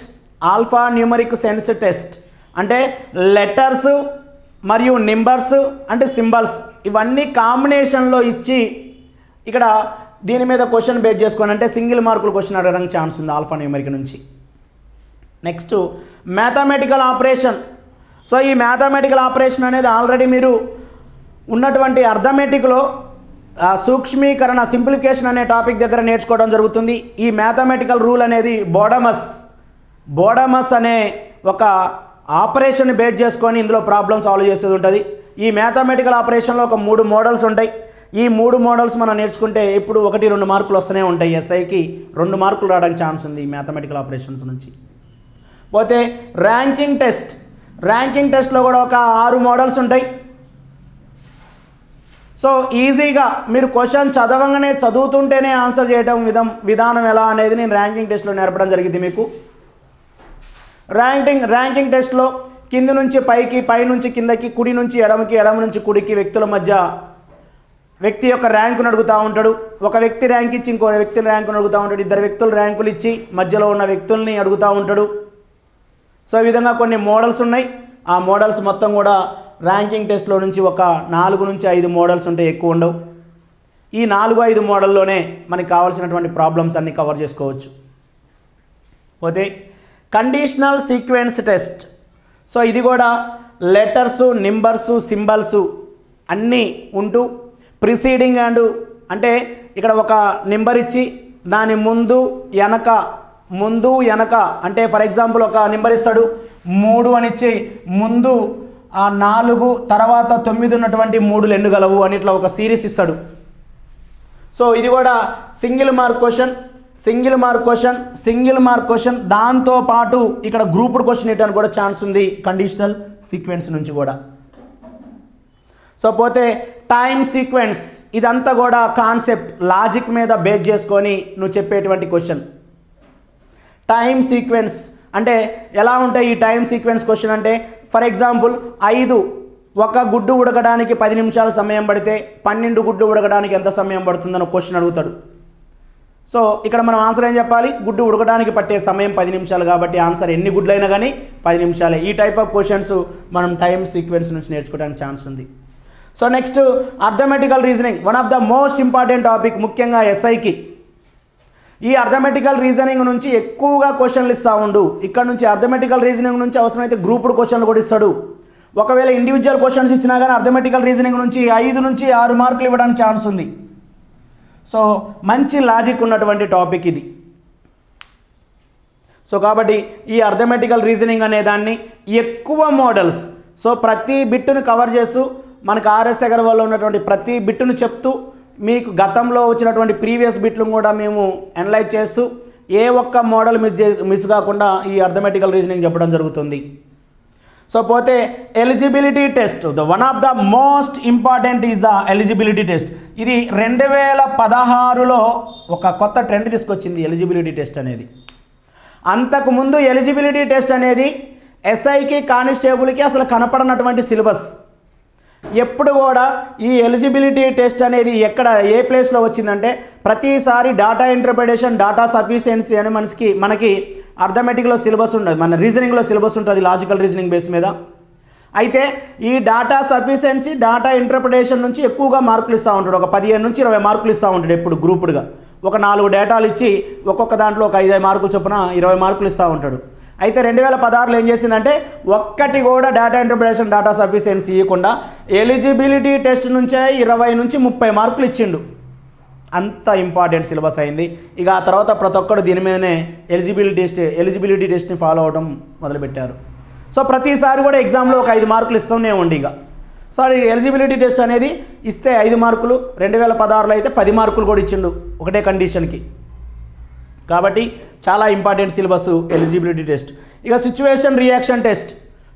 alpha numeric sense test. అంటే లెటర్స్ మరియు నెంబర్స్ అంటే సింబల్స్ ఇవన్నీ కాంబినేషన్లో ఇచ్చి ఇక్కడ దీని మీద క్వశ్చన్ బేస్ చేసుకొని అంటే సింగిల్ మార్కులు క్వశ్చన్ అడగడానికి ఛాన్స్ ఉంది ఆల్ఫా న్యూమరిక్ నుంచి. Next mathematical operation. సో ఈ మ్యాథమెటికల్ ఆపరేషన్ అనేది ఆల్రెడీ మీరు ఉన్నటువంటి అర్థమెటిక్లో సూక్ష్మీకరణ సింప్లిఫికేషన్ అనే టాపిక్ దగ్గర నేర్చుకోవడం జరుగుతుంది. ఈ మ్యాథమెటికల్ రూల్ అనేది బోడమస్ అనే ఒక ఆపరేషన్ బేస్ చేసుకొని ఇందులో ప్రాబ్లమ్ సాల్వ్ చేసేది ఉంటుంది. ఈ మ్యాథమెటికల్ ఆపరేషన్లో ఒక 3 మోడల్స్ ఉంటాయి. ఈ 3 మోడల్స్ మనం నేర్చుకుంటే ఇప్పుడు 1-2 మార్కులు వస్తూనే ఉంటాయి. ఎస్ఐకి 2 మార్కులు రావడానికి ఛాన్స్ ఉంది ఈ మ్యాథమెటికల్ ఆపరేషన్స్ నుంచి. పోతే ర్యాంకింగ్ టెస్ట్లో కూడా ఒక 6 మోడల్స్ ఉంటాయి. సో ఈజీగా మీరు క్వశ్చన్ చదువుతుంటేనే ఆన్సర్ చేయడం విధానం ఎలా అనేది నేను ర్యాంకింగ్ టెస్ట్లో నేర్పడం జరిగింది మీకు. ర్యాంకింగ్ టెస్ట్లో కింది నుంచి పైకి, పై నుంచి కిందకి, కుడి నుంచి ఎడమకి, ఎడమ నుంచి కుడికి వ్యక్తుల మధ్య వ్యక్తి యొక్క ర్యాంకును అడుగుతూ ఉంటాడు. ఒక వ్యక్తి ర్యాంక్ ఇచ్చి ఇంకో వ్యక్తి ర్యాంకును అడుగుతూ ఉంటాడు. 2 వ్యక్తులు ర్యాంకులు ఇచ్చి మధ్యలో ఉన్న వ్యక్తుల్ని అడుగుతూ ఉంటాడు. సో ఈ విధంగా కొన్ని మోడల్స్ ఉన్నాయి. ఆ మోడల్స్ మొత్తం కూడా ర్యాంకింగ్ టెస్ట్లో నుంచి ఒక 4 నుంచి 5 మోడల్స్ ఉంటాయి, ఎక్కువ ఉండవు. ఈ 4-5 మోడల్లోనే మనకి కావాల్సినటువంటి ప్రాబ్లమ్స్ అన్నీ కవర్ చేసుకోవచ్చు. పోతే కండిషనల్ సీక్వెన్స్ టెస్ట్. సో ఇది కూడా లెటర్సు, నెంబర్సు, సింబల్సు అన్నీ ఉంటూ ప్రిసీడింగ్ అంటే ఇక్కడ ఒక నెంబర్ ఇచ్చి దాని ముందు వెనక అంటే ఫర్ ఎగ్జాంపుల్ ఒక నెంబర్ ఇస్తాడు 3 అని ఇచ్చి ముందు 4 తర్వాత 9 ఉన్నటువంటి 3 ఎన్నుగలవు అని ఇట్లా ఒక సిరీస్ ఇస్తాడు. సో ఇది కూడా సింగిల్ మార్క్ క్వశ్చన్. దాంతోపాటు ఇక్కడ గ్రూప్డ్ క్వశ్చన్ ఇవ్వడానికి కూడా ఛాన్స్ ఉంది కండిషనల్ సీక్వెన్స్ నుంచి కూడా. సో పోతే టైం సీక్వెన్స్, ఇదంతా కూడా కాన్సెప్ట్ లాజిక్ మీద బేస్ చేసుకొని నువ్వు చెప్పేటువంటి క్వశ్చన్. టైం సీక్వెన్స్ అంటే ఎలా ఉంటాయి ఈ టైం సీక్వెన్స్ క్వశ్చన్ అంటే ఫర్ ఎగ్జాంపుల్ 5 ఒక గుడ్డు ఉడకడానికి 10 నిమిషాలు సమయం పడితే 12 గుడ్డు ఉడకడానికి ఎంత సమయం పడుతుందని క్వశ్చన్ అడుగుతాడు. సో ఇక్కడ మనం ఆన్సర్ ఏం చెప్పాలి, గుడ్డు ఉడకడానికి పట్టే సమయం 10 నిమిషాలు కాబట్టి ఆన్సర్ ఎన్ని గుడ్లైనా కానీ 10 నిమిషాలే. ఈ టైప్ ఆఫ్ క్వశ్చన్స్ మనం టైం సీక్వెన్స్ నుంచి నేర్చుకోవడానికి ఛాన్స్ ఉంది. So next arithmetical reasoning, one of the most important topic ముఖ్యంగా ఎస్ఐకి. ఈ అర్థమెటికల్ రీజనింగ్ నుంచి ఎక్కువగా క్వశ్చన్లు ఇస్తూ ఉండు. ఇక్కడ నుంచి అర్థమెటికల్ రీజనింగ్ నుంచి అవసరమైతే గ్రూప్డ్ క్వశ్చన్లు కూడా ఇస్తాడు. ఒకవేళ ఇండివిజువల్ క్వశ్చన్స్ ఇచ్చినా కానీ అర్థమెటికల్ రీజనింగ్ నుంచి 5 నుంచి 6 మార్కులు ఇవ్వడానికి ఛాన్స్ ఉంది. సో మంచి లాజిక్ ఉన్నటువంటి టాపిక్ ఇది. సో కాబట్టి ఈ అర్థమెటికల్ రీజనింగ్ అనే దాన్ని ఎక్కువ మోడల్స్, సో ప్రతి బిట్టును కవర్ చేస్తూ మనకు ఆర్ఎస్ అగర్వాల్లో ఉన్నటువంటి ప్రతి బిట్టును చెప్తూ మీకు గతంలో వచ్చినటువంటి ప్రీవియస్ బిట్లు కూడా మేము అనలైజ్ చేస్తూ ఏ ఒక్క మోడల్ మిస్ కాకుండా ఈ అర్థమెటికల్ రీజనింగ్ చెప్పడం జరుగుతుంది. సో పోతే eligibility test, the one of the most important is the eligibility test. ఇది 2016లో ఒక కొత్త ట్రెండ్ తీసుకొచ్చింది ఎలిజిబిలిటీ టెస్ట్ అనేది. అంతకుముందు ఎలిజిబిలిటీ టెస్ట్ అనేది ఎస్ఐకి కానిస్టేబుల్కి అసలు కనపడనటువంటి సిలబస్. ఎప్పుడు కూడా ఈ ఎలిజిబిలిటీ టెస్ట్ అనేది ఎక్కడ ఏ ప్లేస్లో వచ్చిందంటే ప్రతిసారి డాటా ఇంటర్ప్రిటేషన్, డాటా సఫిషియన్సీ అని మనకి అర్థమెటిక్లో సిలబస్ ఉండదు, మన రీజనింగ్లో సిలబస్ ఉంటుంది లాజికల్ రీజనింగ్ బేస్ మీద. అయితే ఈ డాటా సఫిషియన్సీ, డాటా ఇంటర్ప్రిటేషన్ నుంచి ఎక్కువగా మార్కులు ఇస్తూ ఉంటాడు. ఒక 15 నుంచి 20 మార్కులు ఇస్తూ ఉంటాడు ఎప్పుడు గ్రూప్డ్గా. ఒక 4 డేటాలు ఇచ్చి ఒక్కొక్క దాంట్లో ఒక 5 మార్కులు చొప్పున 20 మార్కులు ఇస్తూ ఉంటాడు. అయితే 2016లో ఏం చేసిందంటే ఒక్కటి కూడా డేటా ఇంటర్ప్రిటేషన్, డాటా సఫిషియన్సీ ఇవ్వకుండా ఎలిజిబిలిటీ టెస్ట్ నుంచే 20 నుంచి 30 మార్కులు ఇచ్చిండు. అంత ఇంపార్టెంట్ సిలబస్ అయింది. ఇక ఆ తర్వాత ప్రతి ఒక్కరు దీని మీదనే ఎలిజిబిలిటీ టెస్ట్ని ఫాలో అవడం మొదలుపెట్టారు. సో ప్రతిసారి కూడా ఎగ్జామ్లో ఒక 5 మార్కులు ఇస్తూనే ఉండి ఇక. సో అది ఎలిజిబిలిటీ టెస్ట్ అనేది ఇస్తే 5 మార్కులు, 2016లో అయితే 10 మార్కులు కూడా ఇచ్చిండు ఒకటే కండిషన్కి. కాబట్టి చాలా ఇంపార్టెంట్ సిలబస్ ఎలిజిబిలిటీ టెస్ట్. ఇక సిచ్యువేషన్ రియాక్షన్ టెస్ట్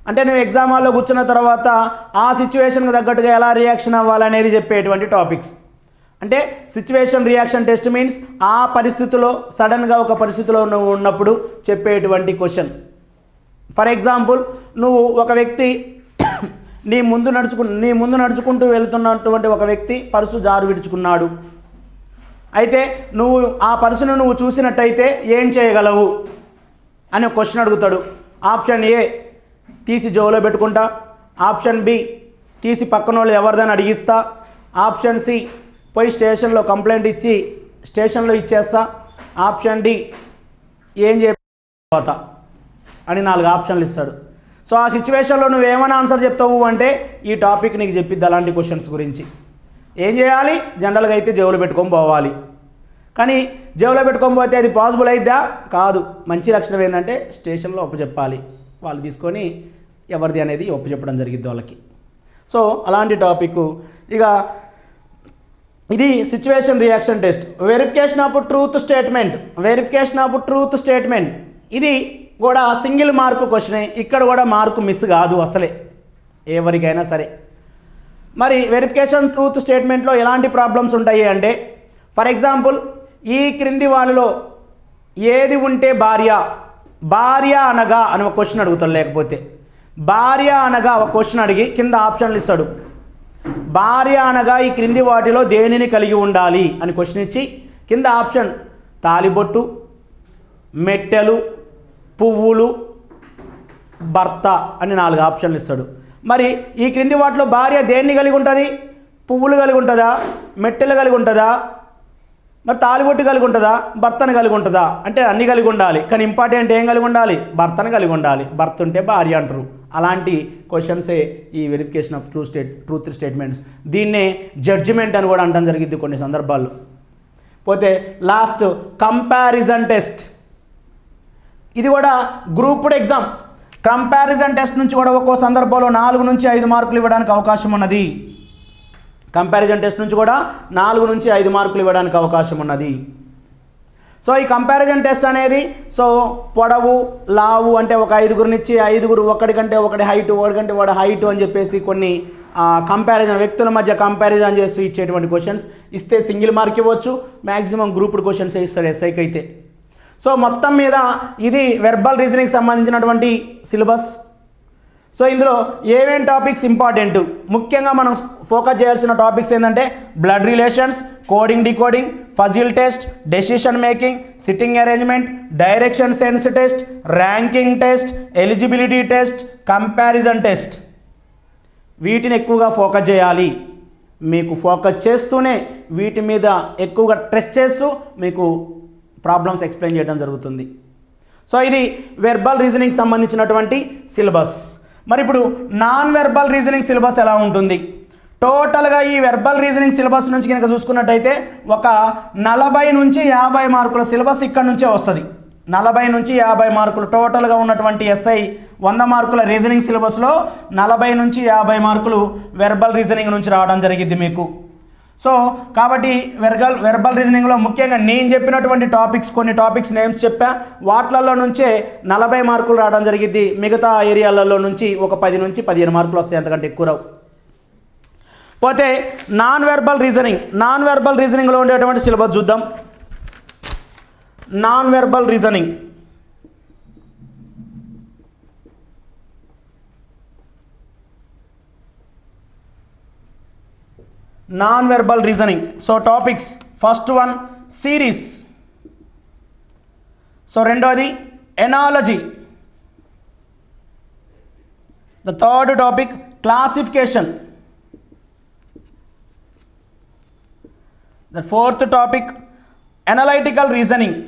అంటే నువ్వు ఎగ్జామ్ హాల్లో కూర్చున్న తర్వాత ఆ సిచ్యువేషన్కి తగ్గట్టుగా ఎలా రియాక్షన్ అవ్వాలనేది చెప్పేటువంటి టాపిక్స్. అంటే సిచ్యువేషన్ రియాక్షన్ టెస్ట్ మీన్స్ ఆ పరిస్థితిలో సడన్గా ఒక పరిస్థితిలో నువ్వు ఉన్నప్పుడు చెప్పేటువంటి క్వశ్చన్. ఫర్ ఎగ్జాంపుల్, నువ్వు ఒక వ్యక్తి నీ ముందు నడుచుకుంటూ వెళ్తున్నటువంటి ఒక వ్యక్తి పర్సు జారు విడుచుకున్నాడు. అయితే నువ్వు ఆ పర్సును నువ్వు చూసినట్టయితే ఏం చేయగలవు అని ఒక క్వశ్చన్ అడుగుతాడు. ఆప్షన్ ఏ, తీసి జోలో పెట్టుకుంటా. ఆప్షన్ బి, తీసి పక్కన వాళ్ళు ఎవరిదని అడిగిస్తా. ఆప్షన్ సి, పోయి స్టేషన్లో కంప్లైంట్ ఇచ్చి స్టేషన్లో ఇచ్చేస్తా. ఆప్షన్ డి, ఏం చేయతా అని 4 ఆప్షన్లు ఇస్తాడు. సో ఆ సిచ్యువేషన్లో నువ్వేమైనా ఆన్సర్ చెప్తావు అంటే ఈ టాపిక్ నీకు చెప్పిద్ది అలాంటి క్వశ్చన్స్ గురించి. ఏం చేయాలి, జనరల్గా అయితే జేబులో పెట్టుకొని పోవాలి. కానీ జేబులో పెట్టుకొని పోతే అది పాసిబుల్ అయిద్దా? కాదు. మంచి లక్షణం ఏంటంటే స్టేషన్లో ఒప్పచెప్పాలి, వాళ్ళు తీసుకొని ఎవరిది అనేది ఒప్పచెప్పడం జరిగిద్ది వాళ్ళకి. సో అలాంటి టాపిక్. ఇక ఇది situation reaction test. Verification of truth statement ఇది కూడా సింగిల్ మార్కు క్వశ్చనే. ఇక్కడ కూడా మార్కు మిస్ కాదు అసలే ఎవరికైనా సరే. మరి వెరిఫికేషన్ ట్రూత్ స్టేట్మెంట్లో ఎలాంటి ప్రాబ్లమ్స్ ఉంటాయి అంటే, ఫర్ ఎగ్జాంపుల్, ఈ క్రింది వాళ్ళలో ఏది ఉంటే భార్య అనగా అని ఒక క్వశ్చన్ అడుగుతాడు. లేకపోతే భార్య అనగా ఒక క్వశ్చన్ అడిగి కింద ఆప్షన్లు ఇస్తాడు. భార్య అనగా ఈ క్రింది వాటిలో దేనిని కలిగి ఉండాలి అని క్వశ్చన్ ఇచ్చి కింద ఆప్షన్ తాలిబొట్టు, మెట్టెలు, పువ్వులు, భర్త అని 4 ఆప్షన్లు ఇస్తాడు. మరి ఈ క్రింది వాటిలో భార్య దేన్ని కలిగి ఉంటుంది? పువ్వులు కలిగి ఉంటుందా, మెట్టెలు కలిగి ఉంటుందా, మరి తాలిబొట్టు కలిగి ఉంటుందా, భర్తను కలిగి ఉంటుందా? అంటే అన్నీ కలిగి ఉండాలి. కానీ ఇంపార్టెంట్ ఏం కలిగి ఉండాలి? భర్తను కలిగి ఉండాలి. భర్త ఉంటే భార్య అంటారు. అలాంటి క్వశ్చన్సే ఈ వెరిఫికేషన్ ఆఫ్ ట్రూత్ స్టేట్మెంట్స్. దీన్నే జడ్జిమెంట్ అని కూడా అనడం జరిగింది కొన్ని సందర్భాల్లో. పోతే లాస్ట్ కంపారిజన్ టెస్ట్. ఇది కూడా గ్రూప్డ్ ఎగ్జామ్. కంపారిజన్ టెస్ట్ నుంచి కూడా ఒక్కో సందర్భంలో 4 నుంచి 5 మార్కులు ఇవ్వడానికి అవకాశం ఉన్నది. కంపారిజన్ టెస్ట్ నుంచి కూడా 4 నుంచి 5 మార్కులు ఇవ్వడానికి అవకాశం ఉన్నది. సో ఈ కంపారిజన్ టెస్ట్ అనేది పొడవు, లావు అంటే ఒక 5గురినిచ్చి 5 ఒకటికంటే ఒకటి హైట్, ఒకటికంటే వాడు హైట్ అని చెప్పేసి కొన్ని కంపారిజన్, వ్యక్తుల మధ్య కంపారిజన్ చేస్తూ ఇచ్చేటువంటి క్వశ్చన్స్. ఇస్తే సింగిల్ మార్క్ ఇవ్వచ్చు, మ్యాక్సిమం గ్రూప్డ్ క్వశ్చన్స్ ఇస్తారు ఎస్ఐకి అయితే. సో మొత్తం మీద ఇది వెర్బల్ రీజనింగ్కి సంబంధించినటువంటి సిలబస్. సో ఇందులో ఏమేం టాపిక్స్ ఇంపార్టెంట్, ముఖ్యంగా మనం ఫోకస్ చేయాల్సిన టాపిక్స్ ఏంటంటే blood relations, coding, decoding, puzzle test, decision making, sitting arrangement, direction sense test, ranking test, eligibility test, comparison test. వీటిని ఎక్కువగా ఫోకస్ చేయాలి. మీకు ఫోకస్ చేస్తూనే వీటి మీద ఎక్కువగా స్ట్రెస్ చేస్తూ మీకు ప్రాబ్లమ్స్ ఎక్స్ప్లెయిన్ చేయడం జరుగుతుంది. సో ఇది వెర్బల్ రీజనింగ్ సంబంధించినటువంటి సిలబస్. మరి ఇప్పుడు నాన్ వెర్బల్ రీజనింగ్ సిలబస్ ఎలా ఉంటుంది? టోటల్గా ఈ వెర్బల్ రీజనింగ్ సిలబస్ నుంచి కనుక చూసుకున్నట్టయితే ఒక 40 నుంచి 50 మార్కుల సిలబస్ ఇక్కడ నుంచే వస్తుంది. 40 నుంచి 50 మార్కులు టోటల్గా ఉన్నటువంటి ఎస్ఐ 100 మార్కుల రీజనింగ్ సిలబస్లో 40 నుంచి 50 మార్కులు వెర్బల్ రీజనింగ్ నుంచి రావడం జరిగింది మీకు. సో కాబట్టి వెర్బల్ రీజనింగ్లో ముఖ్యంగా నేను చెప్పినటువంటి కొన్ని టాపిక్స్ నేమ్స్ చెప్పా, వాటిలలో నుంచే 40 మార్కులు రావడం జరిగింది. మిగతా ఏరియాలలో నుంచి ఒక 10 నుంచి 15 మార్కులు వస్తాయి, అంతకంటే ఎక్కువ రావు. పోతే నాన్ వెర్బల్ రీజనింగ్లో ఉండేటువంటి సిలబస్ చూద్దాం. Non verbal reasoning so topics first one series, so రెండోది analogy, the third topic classification, the fourth topic analytical reasoning,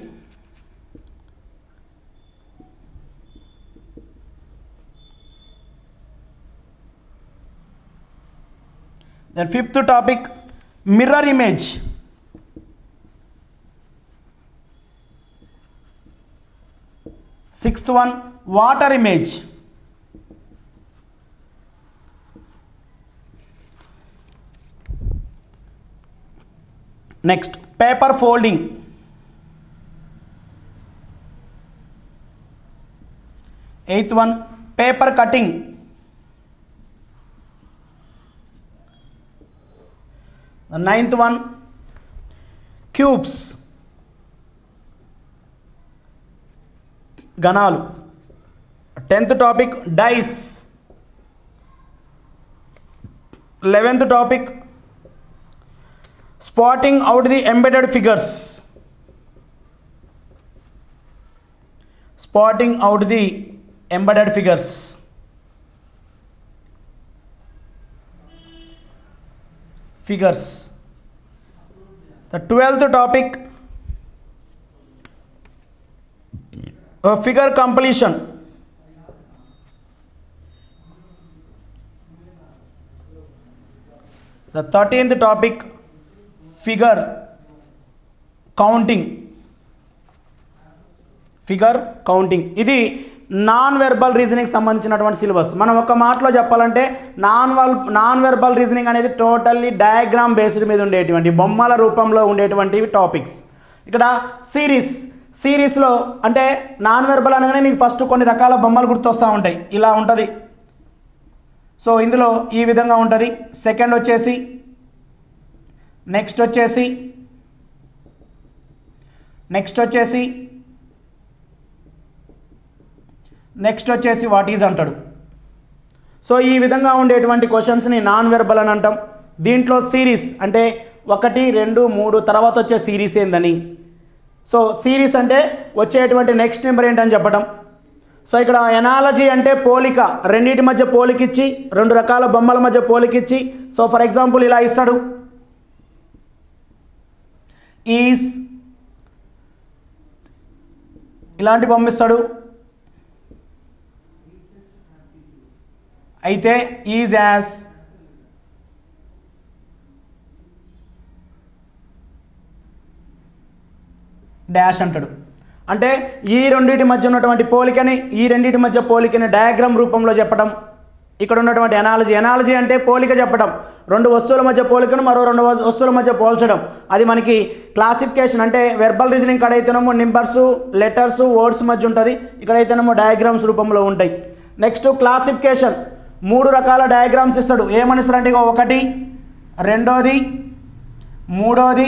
then fifth topic mirror image, sixth one water image, next paper folding, eighth one paper cutting, the ninth one cubes, గణాలు, 10th topic dice, 11th topic spotting out the embedded figures, figures. The 12th topic figure completion. The 13th topic figure counting. ఇది non verbal reasoning సంబంధించినటువంటి syllabus. మనం ఒక మాటలో చెప్పాలంటే non verbal reasoning అనేది totally diagram based మీద ఉండేటువంటి బొమ్మల రూపంలో ఉండేటువంటివి టాపిక్స్. ఇక్కడ సిరీస్లో అంటే నాన్ వెర్బల్ అనగానే నీకు ఫస్ట్ కొన్ని రకాల బొమ్మలు గుర్తొస్తూ ఉంటాయి, ఇలా ఉంటుంది. సో ఇందులో ఈ విధంగా ఉంటుంది. సెకండ్ వచ్చేసి నెక్స్ట్ వచ్చేసి వాట్ ఈజ్ అంటాడు. సో ఈ విధంగా ఉండేటువంటి క్వశ్చన్స్ని నాన్ వెర్బల్ అని అంటాం. దీంట్లో సిరీస్ అంటే 1, 2, 3 తర్వాత వచ్చే సిరీస్ ఏందని. సో సిరీస్ అంటే వచ్చేటువంటి నెక్స్ట్ నెంబర్ ఏంటని చెప్పడం. సో ఇక్కడ ఎనాలజీ అంటే పోలిక, రెండింటి మధ్య పోలికిచ్చి, 2 రకాల బొమ్మల మధ్య పోలికిచ్చి. సో ఫర్ ఎగ్జాంపుల్ ఇలా ఇస్తాడు, ఈజ్, ఇలాంటి బొమ్మ ఇస్తాడు. అయితే ఈజ్ యాజ్, డాష్ అంటాడు. అంటే ఈ రెండింటి మధ్య ఉన్నటువంటి పోలికని డయాగ్రామ్ రూపంలో చెప్పడం. ఇక్కడ ఉన్నటువంటి ఎనాలజీ అంటే పోలిక చెప్పడం, 2 వస్తువుల మధ్య పోలికను మరో 2 వస్తువుల మధ్య పోల్చడం. అది మనకి క్లాసిఫికేషన్ అంటే వెర్బల్ రీజనింగ్ కాడైతేనేమో నెంబర్స్, లెటర్స్, వర్డ్స్ మధ్య ఉంటుంది, ఇక్కడైతేనేమో డయాగ్రామ్స్ రూపంలో ఉంటాయి. నెక్స్ట్ క్లాసిఫికేషన్, 3 రకాల డయాగ్రామ్స్ ఇస్తాడు. ఏమని ఇస్తారంటే 1, 2, 3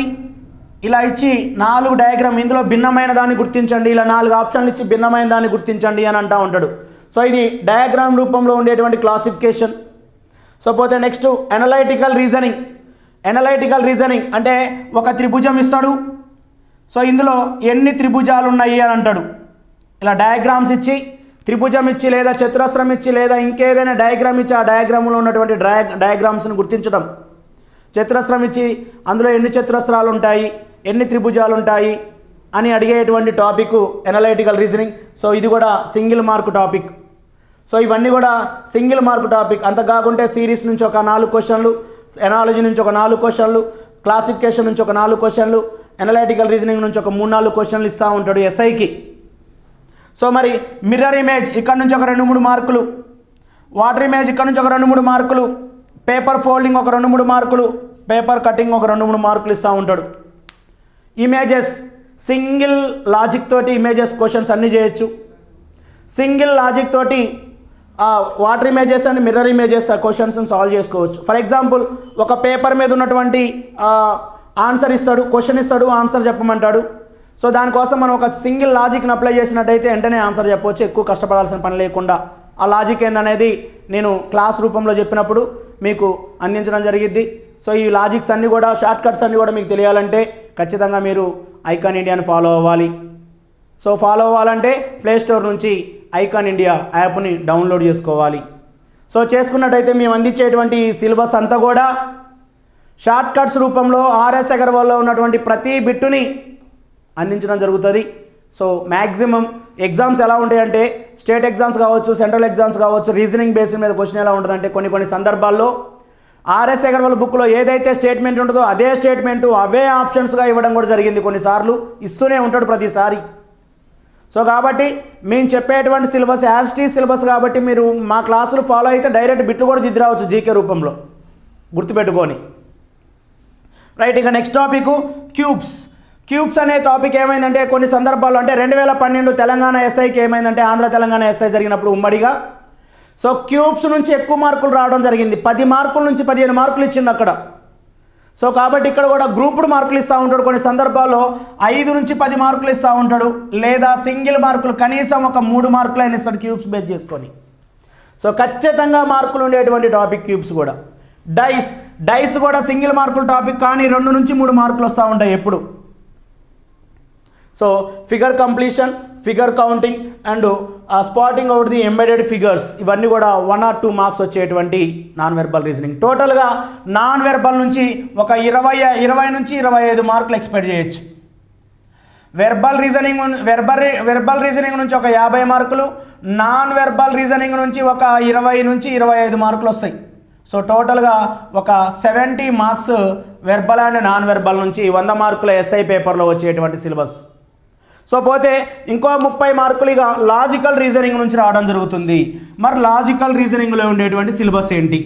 ఇలా ఇచ్చి 4 డయాగ్రామ్, ఇందులో భిన్నమైన దాన్ని గుర్తించండి, ఇలా 4 ఆప్షన్లు ఇచ్చి భిన్నమైన దాన్ని గుర్తించండి అని అంటూ ఉంటాడు. సో ఇది డయాగ్రామ్ రూపంలో ఉండేటువంటి క్లాసిఫికేషన్. సో పోతే నెక్స్ట్ అనలైటికల్ ఎనలైటికల్ రీజనింగ్ అంటే ఒక త్రిభుజం ఇస్తాడు. సో ఇందులో ఎన్ని త్రిభుజాలు ఉన్నాయి అని అంటాడు. ఇలా డయాగ్రామ్స్ ఇచ్చి, త్రిభుజం ఇచ్చి లేదా చతురస్రం ఇచ్చి లేదా ఇంకేదైనా డయాగ్రామ్ ఇచ్చి ఆ డయాగ్రామ్లో ఉన్నటువంటి డయాగ్రామ్స్ని గుర్తించడం. చతురస్రం ఇచ్చి అందులో ఎన్ని చతురస్రాలు ఉంటాయి, ఎన్ని త్రిభుజాలు ఉంటాయి అని అడిగేటువంటి టాపిక్ ఎనలైటికల్ రీజనింగ్. సో ఇది కూడా సింగిల్ మార్క్ టాపిక్. సో ఇవన్నీ కూడా సింగిల్ మార్క్ టాపిక్. అంత కాకుంటే సిరీస్ నుంచి ఒక 4 క్వశ్చన్లు, ఎనాలజీ నుంచి ఒక 4 క్వశ్చన్లు, క్లాసిఫికేషన్ నుంచి ఒక 4 క్వశ్చన్లు, ఎనలైటికల్ రీజనింగ్ నుంచి ఒక 3-4 క్వశ్చన్లు ఇస్తూ ఉంటాడు ఎస్ఐకి. సో మరి మిర్రర్ ఇమేజ్ ఇక్కడ నుంచి ఒక 2-3 మార్కులు, వాటర్ ఇమేజ్ ఇక్కడ నుంచి ఒక 2-3 మార్కులు, పేపర్ ఫోల్డింగ్ ఒక 2-3 మార్కులు, పేపర్ కటింగ్ ఒక 2-3 మార్కులు ఇస్తూ ఉంటాడు. ఇమేజెస్ సింగిల్ లాజిక్ తోటి ఇమేజెస్ క్వశ్చన్స్ అన్నీ చేయొచ్చు. సింగిల్ లాజిక్ తోటి water images and mirror images questions solve చేసుకోవచ్చు. ఫర్ ఎగ్జాంపుల్ ఒక పేపర్ మీద ఉన్నటువంటి ఆన్సర్ ఇస్తాడు, క్వశ్చన్ ఇస్తాడు, ఆన్సర్ చెప్పమంటాడు. సో దానికోసం మనం ఒక సింగిల్ లాజిక్ని అప్లై చేసినట్టయితే వెంటనే ఆన్సర్ చెప్పవచ్చు, ఎక్కువ కష్టపడాల్సిన పని లేకుండా. ఆ లాజిక్ ఏందనేది నేను క్లాస్ రూపంలో చెప్పినప్పుడు మీకు అందించడం జరిగిద్ది. సో ఈ లాజిక్స్ అన్నీ కూడా, షార్ట్ కట్స్ అన్నీ కూడా మీకు తెలియాలంటే ఖచ్చితంగా మీరు ఐకాన్ ఇండియాని ఫాలో అవ్వాలి. సో ఫాలో అవ్వాలంటే ప్లేస్టోర్ నుంచి ఐకాన్ ఇండియా యాప్ని డౌన్లోడ్ చేసుకోవాలి. సో చేసుకున్నట్టయితే మేము అందించేటువంటి సిలబస్ అంతా కూడా షార్ట్ కట్స్ రూపంలో ఆర్ఎస్ అగర్వాల్లో ఉన్నటువంటి ప్రతి బిట్టుని అందించడం జరుగుతుంది. సో మ్యాక్సిమం ఎగ్జామ్స్ ఎలా ఉంటాయంటే, స్టేట్ ఎగ్జామ్స్ కావచ్చు, సెంట్రల్ ఎగ్జామ్స్ కావచ్చు, రీజనింగ్ బేస్ మీద క్వశ్చన్ ఎలా ఉంటుందంటే కొన్ని సందర్భాల్లో ఆర్ఎస్ అగర్వాల్ బుక్లో ఏదైతే స్టేట్మెంట్ ఉంటుందో అదే స్టేట్మెంటు అవే ఆప్షన్స్గా ఇవ్వడం కూడా జరిగింది. కొన్నిసార్లు ఇస్తూనే ఉంటాడు ప్రతిసారి. సో కాబట్టి మేము చెప్పేటువంటి సిలబస్ యాస్టీ సిలబస్ కాబట్టి మీరు మా క్లాసులు ఫాలో అయితే డైరెక్ట్ బిట్లు కూడా దిద్ది రావచ్చు జీకే రూపంలో, గుర్తుపెట్టుకొని. రైట్, ఇక నెక్స్ట్ టాపిక్ క్యూబ్స్. క్యూబ్స్ అనే టాపిక్ ఏమైందంటే కొన్ని సందర్భాల్లో అంటే 2012 తెలంగాణ ఎస్ఐకి ఏమైందంటే, ఆంధ్ర తెలంగాణ ఎస్ఐ జరిగినప్పుడు ఉమ్మడిగా సో క్యూబ్స్ నుంచి ఎక్కువ మార్కులు రావడం జరిగింది. 10 మార్కుల నుంచి 15 మార్కులు ఇచ్చింది అక్కడ. సో కాబట్టి ఇక్కడ కూడా గ్రూప్డ్ మార్కులు ఇస్తూ ఉంటాడు. కొన్ని సందర్భాల్లో 5 నుంచి 10 మార్కులు ఇస్తూ ఉంటాడు, లేదా సింగిల్ మార్కులు కనీసం ఒక 3 మార్కులు అయినా ఇస్తాడు క్యూబ్స్ బేస్ చేసుకొని. సో ఖచ్చితంగా మార్కులు ఉండేటువంటి టాపిక్ క్యూబ్స్ కూడా. డైస్ కూడా సింగిల్ మార్కుల టాపిక్, కానీ 2 నుంచి 3 మార్కులు వస్తూ ఉంటాయి ఎప్పుడు. So figure completion, figure counting and spotting out the embedded figures, ఇవన్నీ కూడా 1 or 2 మార్క్స్ వచ్చేటువంటి నాన్ వెర్బల్ రీజనింగ్. టోటల్గా నాన్ వెర్బల్ నుంచి ఒక 20 నుంచి 25 మార్కులు ఎక్స్పెక్ట్ చేయొచ్చు. వెర్బల్ రీజనింగ్ నుంచి ఒక 50 మార్కులు, నాన్ వెర్బల్ రీజనింగ్ నుంచి ఒక 20 నుంచి 25 మార్కులు వస్తాయి. సో టోటల్గా ఒక 70 marks verbal and non verbal నుంచి 100 మార్కుల ఎస్ఐ పేపర్లో వచ్చేటువంటి సిలబస్. సో పోతే ఇంకో 30 మార్కులు ఇక లాజికల్ రీజనింగ్ నుంచి రావడం జరుగుతుంది. మరి లాజికల్ రీజనింగ్లో ఉండేటువంటి సిలబస్ ఏంటి?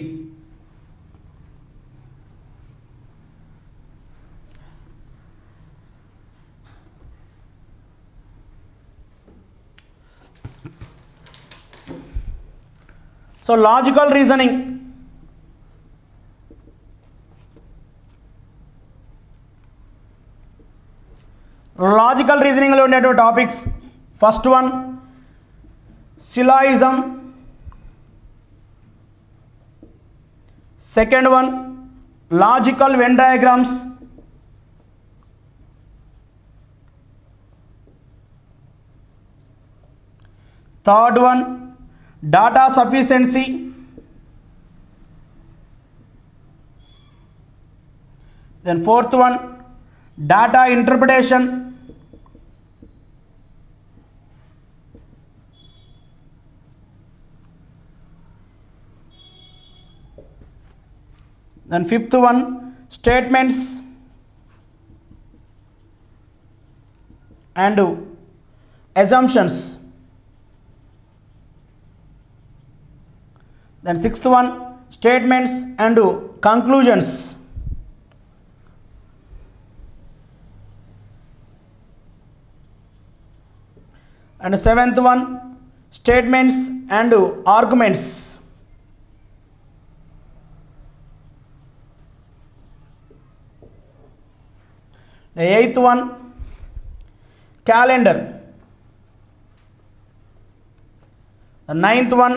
సో లాజికల్ రీజనింగ్ లాజికల్ రీజనింగ్లో ఉండేటువంటి topics, first one syllogism, second one logical venn diagrams, third one data sufficiency, then fourth one data interpretation, then fifth one statements and assumptions, then sixth one statements and conclusions, and seventh one statements and arguments, the eighth one calendar, the ninth one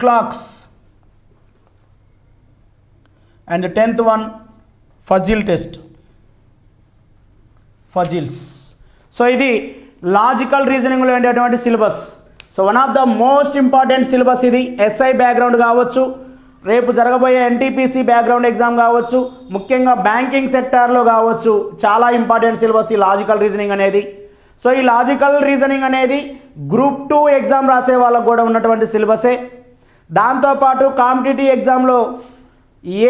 clocks, and the 10th one puzzle test, puzzles. So ఇది logical రీజనింగ్లో ఉండేటువంటి సిలబస్. So one of the most important syllabus ఇది. SI background కావచ్చు, రేపు జరగబోయే NTPC background exam కావచ్చు, ముఖ్యంగా బ్యాంకింగ్ సెక్టార్లో కావచ్చు, చాలా ఇంపార్టెంట్ సిలబస్ ఈ లాజికల్ రీజనింగ్ అనేది. సో ఈ లాజికల్ రీజనింగ్ అనేది గ్రూప్ 2 ఎగ్జామ్ రాసే వాళ్ళకు కూడా ఉన్నటువంటి సిలబసే. దాంతోపాటు కాంపిటేటివ్ ఎగ్జామ్లో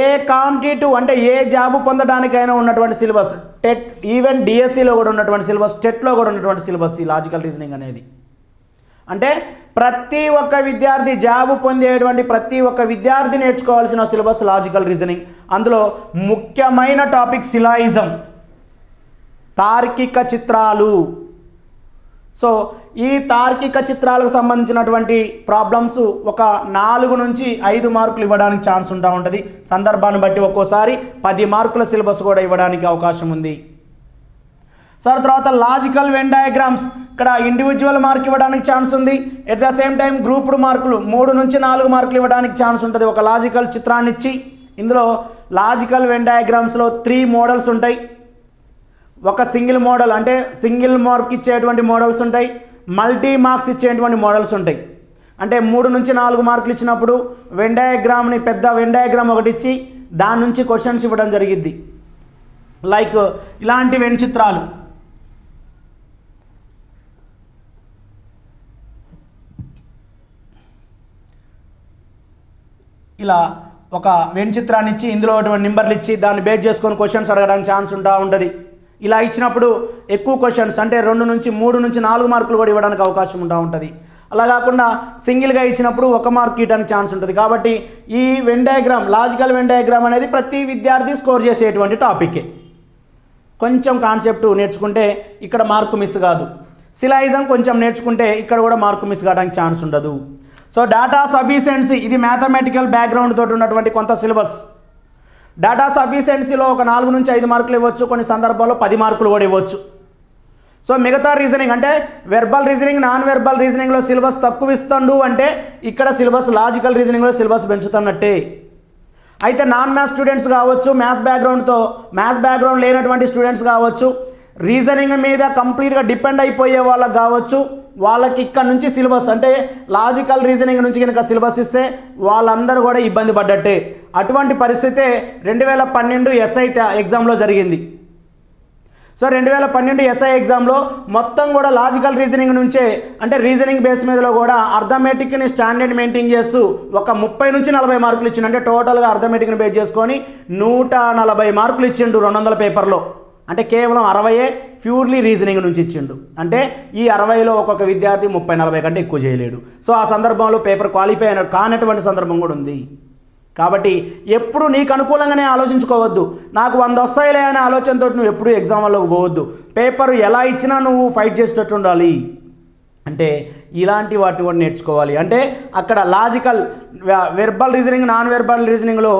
ఏ కాంపిటేటివ్ అంటే ఏ జాబ్ పొందడానికైనా ఉన్నటువంటి సిలబస్, టెట్, ఈవెన్ డిఎస్సిలో కూడా ఉన్నటువంటి సిలబస్, టెట్లో కూడా ఉన్నటువంటి సిలబస్ ఈ లాజికల్ రీజనింగ్ అనేది. అంటే ప్రతి ఒక్క విద్యార్థి, జాబు పొందేటువంటి ప్రతి ఒక్క విద్యార్థి నేర్చుకోవాల్సిన సిలబస్ లాజికల్ రీజనింగ్. అందులో ముఖ్యమైన టాపిక్ సిలాయిజం, తార్కిక చిత్రాలు. సో ఈ తార్కిక చిత్రాలకు సంబంధించినటువంటి ప్రాబ్లమ్స్ ఒక 4 నుంచి 5 మార్కులు ఇవ్వడానికి ఛాన్స్ ఉంటుంది. సందర్భాన్ని బట్టి ఒక్కోసారి 10 మార్కుల సిలబస్ కూడా ఇవ్వడానికి అవకాశం ఉంది. సో తర్వాత లాజికల్ వెన్ డయాగ్రామ్స్, ఇక్కడ ఇండివిజువల్ మార్క్ ఇవ్వడానికి ఛాన్స్ ఉంది. At the same time grouped మార్కులు 3 నుంచి 4 మార్కులు ఇవ్వడానికి ఛాన్స్ ఉంటుంది ఒక లాజికల్ చిత్రాన్ని ఇచ్చి. ఇందులో లాజికల్ వెన్ డయాగ్రామ్స్లో 3 మోడల్స్ ఉంటాయి. ఒక సింగిల్ మోడల్ అంటే సింగిల్ మార్క్ ఇచ్చేటువంటి మోడల్స్ ఉంటాయి, మల్టీ మార్క్స్ ఇచ్చేటువంటి మోడల్స్ ఉంటాయి. అంటే 3 నుంచి 4 మార్కులు ఇచ్చినప్పుడు వెన్ డయాగ్రామ్ని, పెద్ద వెన్ డయాగ్రామ్ ఒకటి ఇచ్చి దాని నుంచి క్వశ్చన్స్ ఇవ్వడం జరిగిద్ది. లైక్ ఇలాంటి వెన్ చిత్రాలు, ఇలా ఒక వెన్ చిత్రాన్ని ఇచ్చి ఇందులో నెంబర్లు ఇచ్చి దాన్ని బేస్ చేసుకొని క్వశ్చన్స్ అడగడానికి ఛాన్స్ ఉంటుంది. ఇలా ఇచ్చినప్పుడు ఎక్కువ క్వశ్చన్స్ అంటే 2 నుంచి 3 నుంచి 4 మార్కులు కూడా ఇవ్వడానికి అవకాశం ఉంటుంది. అలా కాకుండా సింగిల్గా ఇచ్చినప్పుడు 1 మార్క్ ఇవ్వడానికి ఛాన్స్ ఉంటుంది. కాబట్టి ఈ Venn diagram, logical Venn diagram అనేది ప్రతి విద్యార్థి స్కోర్ చేసేటువంటి టాపికే. కొంచెం కాన్సెప్ట్ నేర్చుకుంటే ఇక్కడ మార్కు మిస్ కాదు. సిలాయిజం కొంచెం నేర్చుకుంటే ఇక్కడ కూడా మార్కు మిస్ కావడానికి ఛాన్స్ ఉండదు. సో డేటా సఫిషియన్సీ, ఇది మ్యాథమెటికల్ బ్యాక్గ్రౌండ్ తోటి ఉన్నటువంటి కొంత సిలబస్. డేటా సఫిషియన్సీలో ఒక 4 నుంచి 5 మార్కులు ఇవ్వచ్చు, కొన్ని సందర్భాల్లో 10 మార్కులు కూడా ఇవ్వచ్చు. సో మిగతా రీజనింగ్ అంటే వెర్బల్ రీజనింగ్, నాన్ వెర్బల్ రీజనింగ్లో సిలబస్ తక్కువ ఇస్తుండు అంటే ఇక్కడ సిలబస్ లాజికల్ రీజనింగ్లో సిలబస్ పెంచుతున్నట్టే. అయితే నాన్ మ్యాథ్స్ స్టూడెంట్స్ కావచ్చు, మ్యాథ్స్ బ్యాక్గ్రౌండ్ లేనటువంటి స్టూడెంట్స్ కావచ్చు, రీజనింగ్ మీద కంప్లీట్గా డిపెండ్ అయిపోయే వాళ్ళకి కావచ్చు, వాళ్ళకి ఇక్కడ నుంచి సిలబస్ అంటే లాజికల్ రీజనింగ్ నుంచి కనుక సిలబస్ ఇస్తే వాళ్ళందరూ కూడా ఇబ్బంది పడ్డట్టే. అటువంటి పరిస్థితే 2012 ఎస్ఐ ఎగ్జామ్లో జరిగింది. సో 2012 ఎస్ఐ ఎగ్జామ్లో మొత్తం కూడా లాజికల్ రీజనింగ్ నుంచే, అంటే రీజనింగ్ బేస్ మీదలో కూడా అర్థమెటిక్ని స్టాండర్డ్ మెయింటైన్ చేస్తూ ఒక 30 నుంచి 40 మార్కులు ఇచ్చిండు. అంటే టోటల్గా అర్థమెటిక్ని బేస్ చేసుకొని 140 మార్కులు ఇచ్చిండు 200 పేపర్లో. అంటే కేవలం 60 ప్యూర్లీ రీజనింగ్ నుంచి ఇచ్చిండు. అంటే ఈ 60లో ఒక్కొక్క విద్యార్థి 30-40 కంటే ఎక్కువ చేయలేడు. సో ఆ సందర్భంలో పేపర్ క్వాలిఫై కానటువంటి సందర్భం కూడా ఉంది. కాబట్టి ఎప్పుడు నీకు అనుకూలంగానే ఆలోచించుకోవద్దు. నాకు 100 వస్తాయిలే అనే ఆలోచనతో నువ్వు ఎప్పుడు ఎగ్జామ్ వాళ్ళకి పోవద్దు. పేపర్ ఎలా ఇచ్చినా నువ్వు ఫైట్ చేసేటట్టు ఉండాలి. అంటే ఇలాంటి వాటి కూడా నేర్చుకోవాలి. అంటే అక్కడ logical, verbal reasoning, non verbal రీజనింగ్లో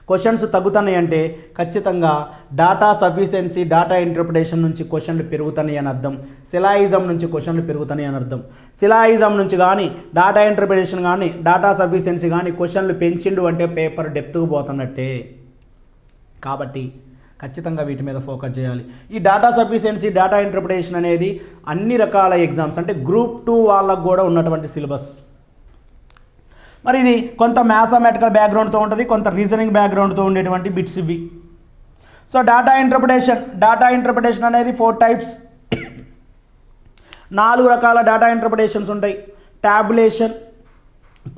క్వశ్చన్స్ తగ్గుతున్నాయి అంటే ఖచ్చితంగా డాటా సఫిషియన్సీ, డాటా ఇంటర్ప్రిటేషన్ నుంచి క్వశ్చన్లు పెరుగుతున్నాయి అని అర్థం. సిలాయిజం నుంచి క్వశ్చన్లు పెరుగుతున్నాయి అని అర్థం. సిలాయిజం నుంచి కానీ, డాటా ఇంటర్ప్రిటేషన్ కానీ, డాటా సఫిషియన్సీ కానీ క్వశ్చన్లు పెంచిండు అంటే పేపర్ డెప్త్కు పోతున్నట్టే. కాబట్టి ఖచ్చితంగా వీటి మీద ఫోకస్ చేయాలి. ఈ డాటా సఫిషియన్సీ, డాటా ఇంటర్ప్రిటేషన్ అనేది అన్ని రకాల ఎగ్జామ్స్ అంటే గ్రూప్ 2 వాళ్ళకు కూడా ఉన్నటువంటి సిలబస్. మరి ఇది కొంత మ్యాథమెటికల్ బ్యాక్గ్రౌండ్తో ఉంటుంది, కొంత రీజనింగ్ బ్యాక్గ్రౌండ్తో ఉండేటువంటి బిట్స్ ఇవి. సో డాటా ఇంటర్ప్రిటేషన్ అనేది 4 టైప్స్, 4 రకాల డాటా ఇంటర్ప్రిటేషన్స్ ఉంటాయి. ట్యాబులేషన్,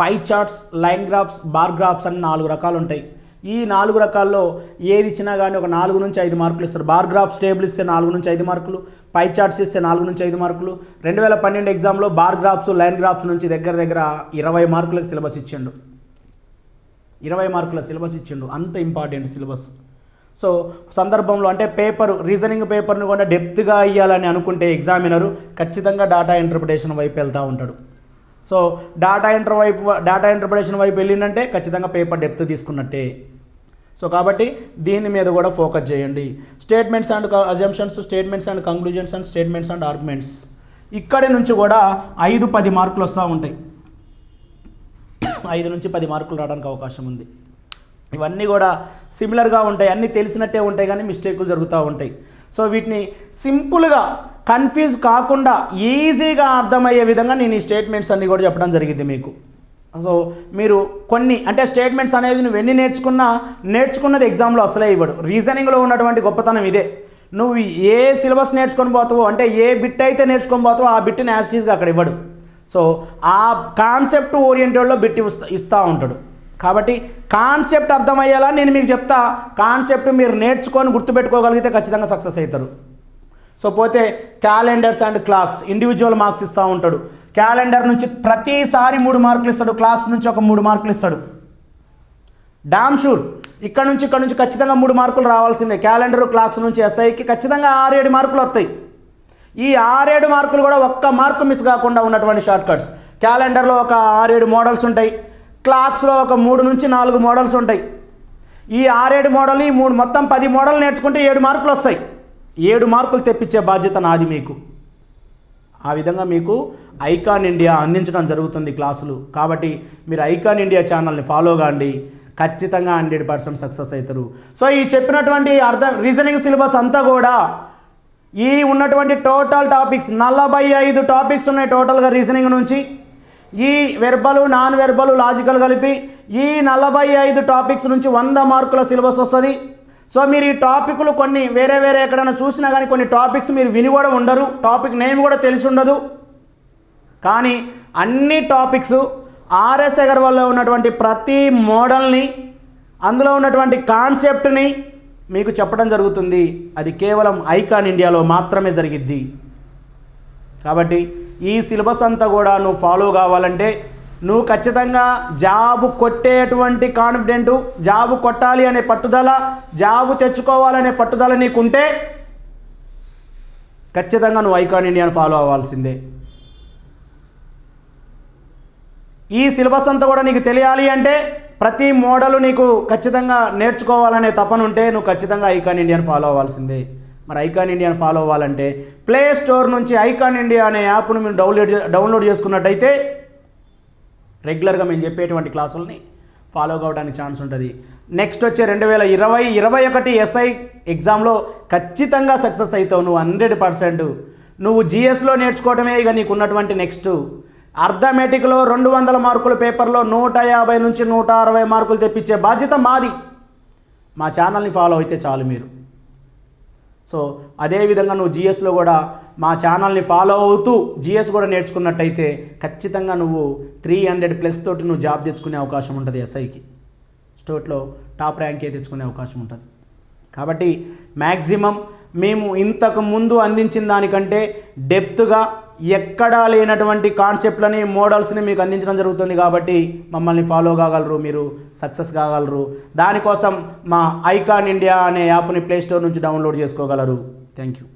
పై charts, line graphs, bar graphs అని 4 రకాలు ఉంటాయి. ఈ 4 రకాల్లో ఏది ఇచ్చినా కానీ ఒక 4 నుంచి 5 మార్కులు ఇస్తారు. బార్ గ్రాఫ్స్ టేబుల్ ఇస్తే 4 నుంచి 5 మార్కులు, పై చార్ట్స్ ఇస్తే 4 నుంచి 5 మార్కులు. 2012 ఎగ్జామ్లో బార్ గ్రాఫ్స్, లైన్ గ్రాఫ్స్ నుంచి దగ్గర 20 మార్కులకు సిలబస్ ఇచ్చిండు. 20 మార్కుల సిలబస్ ఇచ్చిండు. అంత ఇంపార్టెంట్ సిలబస్. సో సందర్భంలో అంటే రీజనింగ్ పేపర్ను కూడా డెప్త్గా ఇవ్వాలని అనుకుంటే ఎగ్జామినరు ఖచ్చితంగా డాటా ఇంటర్ప్రిటేషన్ వైపు వెళ్తూ ఉంటాడు. సో డాటా ఇంటర్ప్రిటేషన్ వైపు వెళ్ళిందంటే ఖచ్చితంగా పేపర్ డెప్త్ తీసుకున్నట్టే. సో కాబట్టి దీని మీద కూడా ఫోకస్ చేయండి. Statements and assumptions, statements and conclusions and statements and arguments, ఇక్కడి నుంచి కూడా 5-10 మార్కులు వస్తూ ఉంటాయి. 5 నుంచి 10 మార్కులు రావడానికి అవకాశం ఉంది. ఇవన్నీ కూడా సిమిలర్గా ఉంటాయి, అన్నీ తెలిసినట్టే ఉంటాయి కానీ మిస్టేకులు జరుగుతూ ఉంటాయి. సో వీటిని సింపుల్గా కన్ఫ్యూజ్ కాకుండా ఈజీగా అర్థమయ్యే విధంగా నేను ఈ స్టేట్మెంట్స్ అన్నీ కూడా చెప్పడం జరిగింది మీకు. సో మీరు కొన్ని అంటే స్టేట్మెంట్స్ అనేది నువ్వు ఎన్ని నేర్చుకున్నది ఎగ్జామ్లో అసలే ఇవ్వడు. రీజనింగ్లో ఉన్నటువంటి గొప్పతనం ఇదే. నువ్వు ఏ సిలబస్ నేర్చుకొని పోతావో అంటే ఏ బిట్ అయితే నేర్చుకొని పోతావో ఆ బిట్ని యాస్టీస్గా అక్కడ ఇవ్వడు. సో ఆ కాన్సెప్ట్ ఓరియంటెడ్లో బిట్ ఇస్తూ ఉంటాడు. కాబట్టి కాన్సెప్ట్ అర్థమయ్యేలా నేను మీకు చెప్తా. కాన్సెప్ట్ మీరు నేర్చుకొని గుర్తుపెట్టుకోగలిగితే ఖచ్చితంగా సక్సెస్ అవుతారు. సో పోతే calendars and clocks individual marks ఇస్తూ ఉంటాడు. క్యాలెండర్ నుంచి ప్రతిసారి 3 మార్కులు ఇస్తాడు, క్లాక్స్ నుంచి ఒక 3 మార్కులు ఇస్తాడు. డామ్ షూర్ ఇక్కడ నుంచి ఖచ్చితంగా 3 మార్కులు రావాల్సిందే. క్యాలెండర్ క్లాక్స్ నుంచి ఎస్ఐకి ఖచ్చితంగా 6-7 మార్కులు వస్తాయి. ఈ 6-7 మార్కులు కూడా ఒక్క మార్కు మిస్ కాకుండా ఉన్నటువంటి షార్ట్ కట్స్. క్యాలెండర్లో ఒక 6-7 మోడల్స్ ఉంటాయి, క్లాక్స్లో ఒక 3-4 మోడల్స్ ఉంటాయి. ఈ 6-7 మోడల్ ఈ 3 మొత్తం 10 మోడల్ నేర్చుకుంటే 7 మార్కులు వస్తాయి. 7 మార్కులు తెప్పించే బాధ్యత నాది మీకు. ఆ విధంగా మీకు ఐకాన్ ఇండియా అందించడం జరుగుతుంది క్లాసులు. కాబట్టి మీరు ఐకాన్ ఇండియా ఛానల్ని ఫాలో కాండి, ఖచ్చితంగా 100% సక్సెస్ అవుతారు. సో ఈ చెప్పినటువంటి రీజనింగ్ సిలబస్ అంతా కూడా ఈ ఉన్నటువంటి టోటల్ టాపిక్స్ 45 టాపిక్స్ ఉన్నాయి టోటల్గా రీజనింగ్ నుంచి. ఈ వెర్బలు నాన్ వెర్బలు లాజికల్ కలిపి ఈ 45 టాపిక్స్ నుంచి 100 మార్కుల సిలబస్ వస్తుంది. సో మీరు ఈ టాపిక్లు కొన్ని వేరే ఎక్కడైనా చూసినా కానీ కొన్ని టాపిక్స్ మీరు విని కూడా ఉండరు, టాపిక్ నేమ్ కూడా తెలిసి ఉండదు. కానీ అన్ని టాపిక్స్ ఆర్ఎస్ అగర్వాల్లో ఉన్నటువంటి ప్రతి మోడల్ని, అందులో ఉన్నటువంటి కాన్సెప్ట్ని మీకు చెప్పడం జరుగుతుంది. అది కేవలం ఐకాన్ ఇండియాలో మాత్రమే జరిగిద్ది. కాబట్టి ఈ సిలబస్ అంతా కూడా నువ్వు ఫాలో కావాలంటే నువ్వు ఖచ్చితంగా జాబు కొట్టేటువంటి కాన్ఫిడెంటు, జాబు కొట్టాలి అనే పట్టుదల, జాబు తెచ్చుకోవాలనే పట్టుదల నీకుంటే ఖచ్చితంగా నువ్వు ఐకాన్ ఇండియాను ఫాలో అవ్వాల్సిందే. ఈ సిలబస్ అంతా కూడా నీకు తెలియాలి అంటే ప్రతి మోడల్ నీకు ఖచ్చితంగా నేర్చుకోవాలనే తపన ఉంటే నువ్వు ఖచ్చితంగా ఐకాన్ ఇండియాను ఫాలో అవ్వాల్సిందే. మరి ఐకాన్ ఇండియాను ఫాలో అవ్వాలంటే ప్లే స్టోర్ నుంచి ఐకాన్ ఇండియా అనే యాప్ను మీరు డౌన్లోడ్ చేసుకున్నట్టయితే రెగ్యులర్గా మేము చెప్పేటువంటి క్లాసుల్ని ఫాలో కావడానికి ఛాన్స్ ఉంటుంది. నెక్స్ట్ వచ్చే 2020-21 ఎస్ఐ ఎగ్జామ్లో ఖచ్చితంగా సక్సెస్ అవుతావు నువ్వు 100%. నువ్వు జిఎస్లో నేర్చుకోవటమే ఇక నీకు ఉన్నటువంటి నెక్స్ట్. అర్థమెటిక్లో 200 మార్కుల పేపర్లో 150 నుంచి 160 మార్కులు తెప్పించే బాధ్యత మాది. మా ఛానల్ని ఫాలో అయితే చాలు మీరు. సో అదేవిధంగా నువ్వు జిఎస్లో కూడా మా ఛానల్ని ఫాలో అవుతూ జిఎస్ కూడా నేర్చుకున్నట్టయితే ఖచ్చితంగా నువ్వు 300+ తోటి నువ్వు జాబ్ తెచ్చుకునే అవకాశం ఉంటుంది. ఎస్ఐకి స్టేట్లో టాప్ ర్యాంకే తెచ్చుకునే అవకాశం ఉంటుంది. కాబట్టి మ్యాక్సిమం మేము ఇంతకు ముందు అందించిన దానికంటే డెప్త్గా ఎక్కడా లేనటువంటి కాన్సెప్ట్లని, మోడల్స్ని మీకు అందించడం జరుగుతుంది. కాబట్టి మమ్మల్ని ఫాలో కాగలరు, మీరు సక్సెస్ కాగలరు. దానికోసం మా ఐకాన్ ఇండియా అనే యాప్ని ప్లే స్టోర్ నుంచి డౌన్లోడ్ చేసుకోగలరు. Thank you.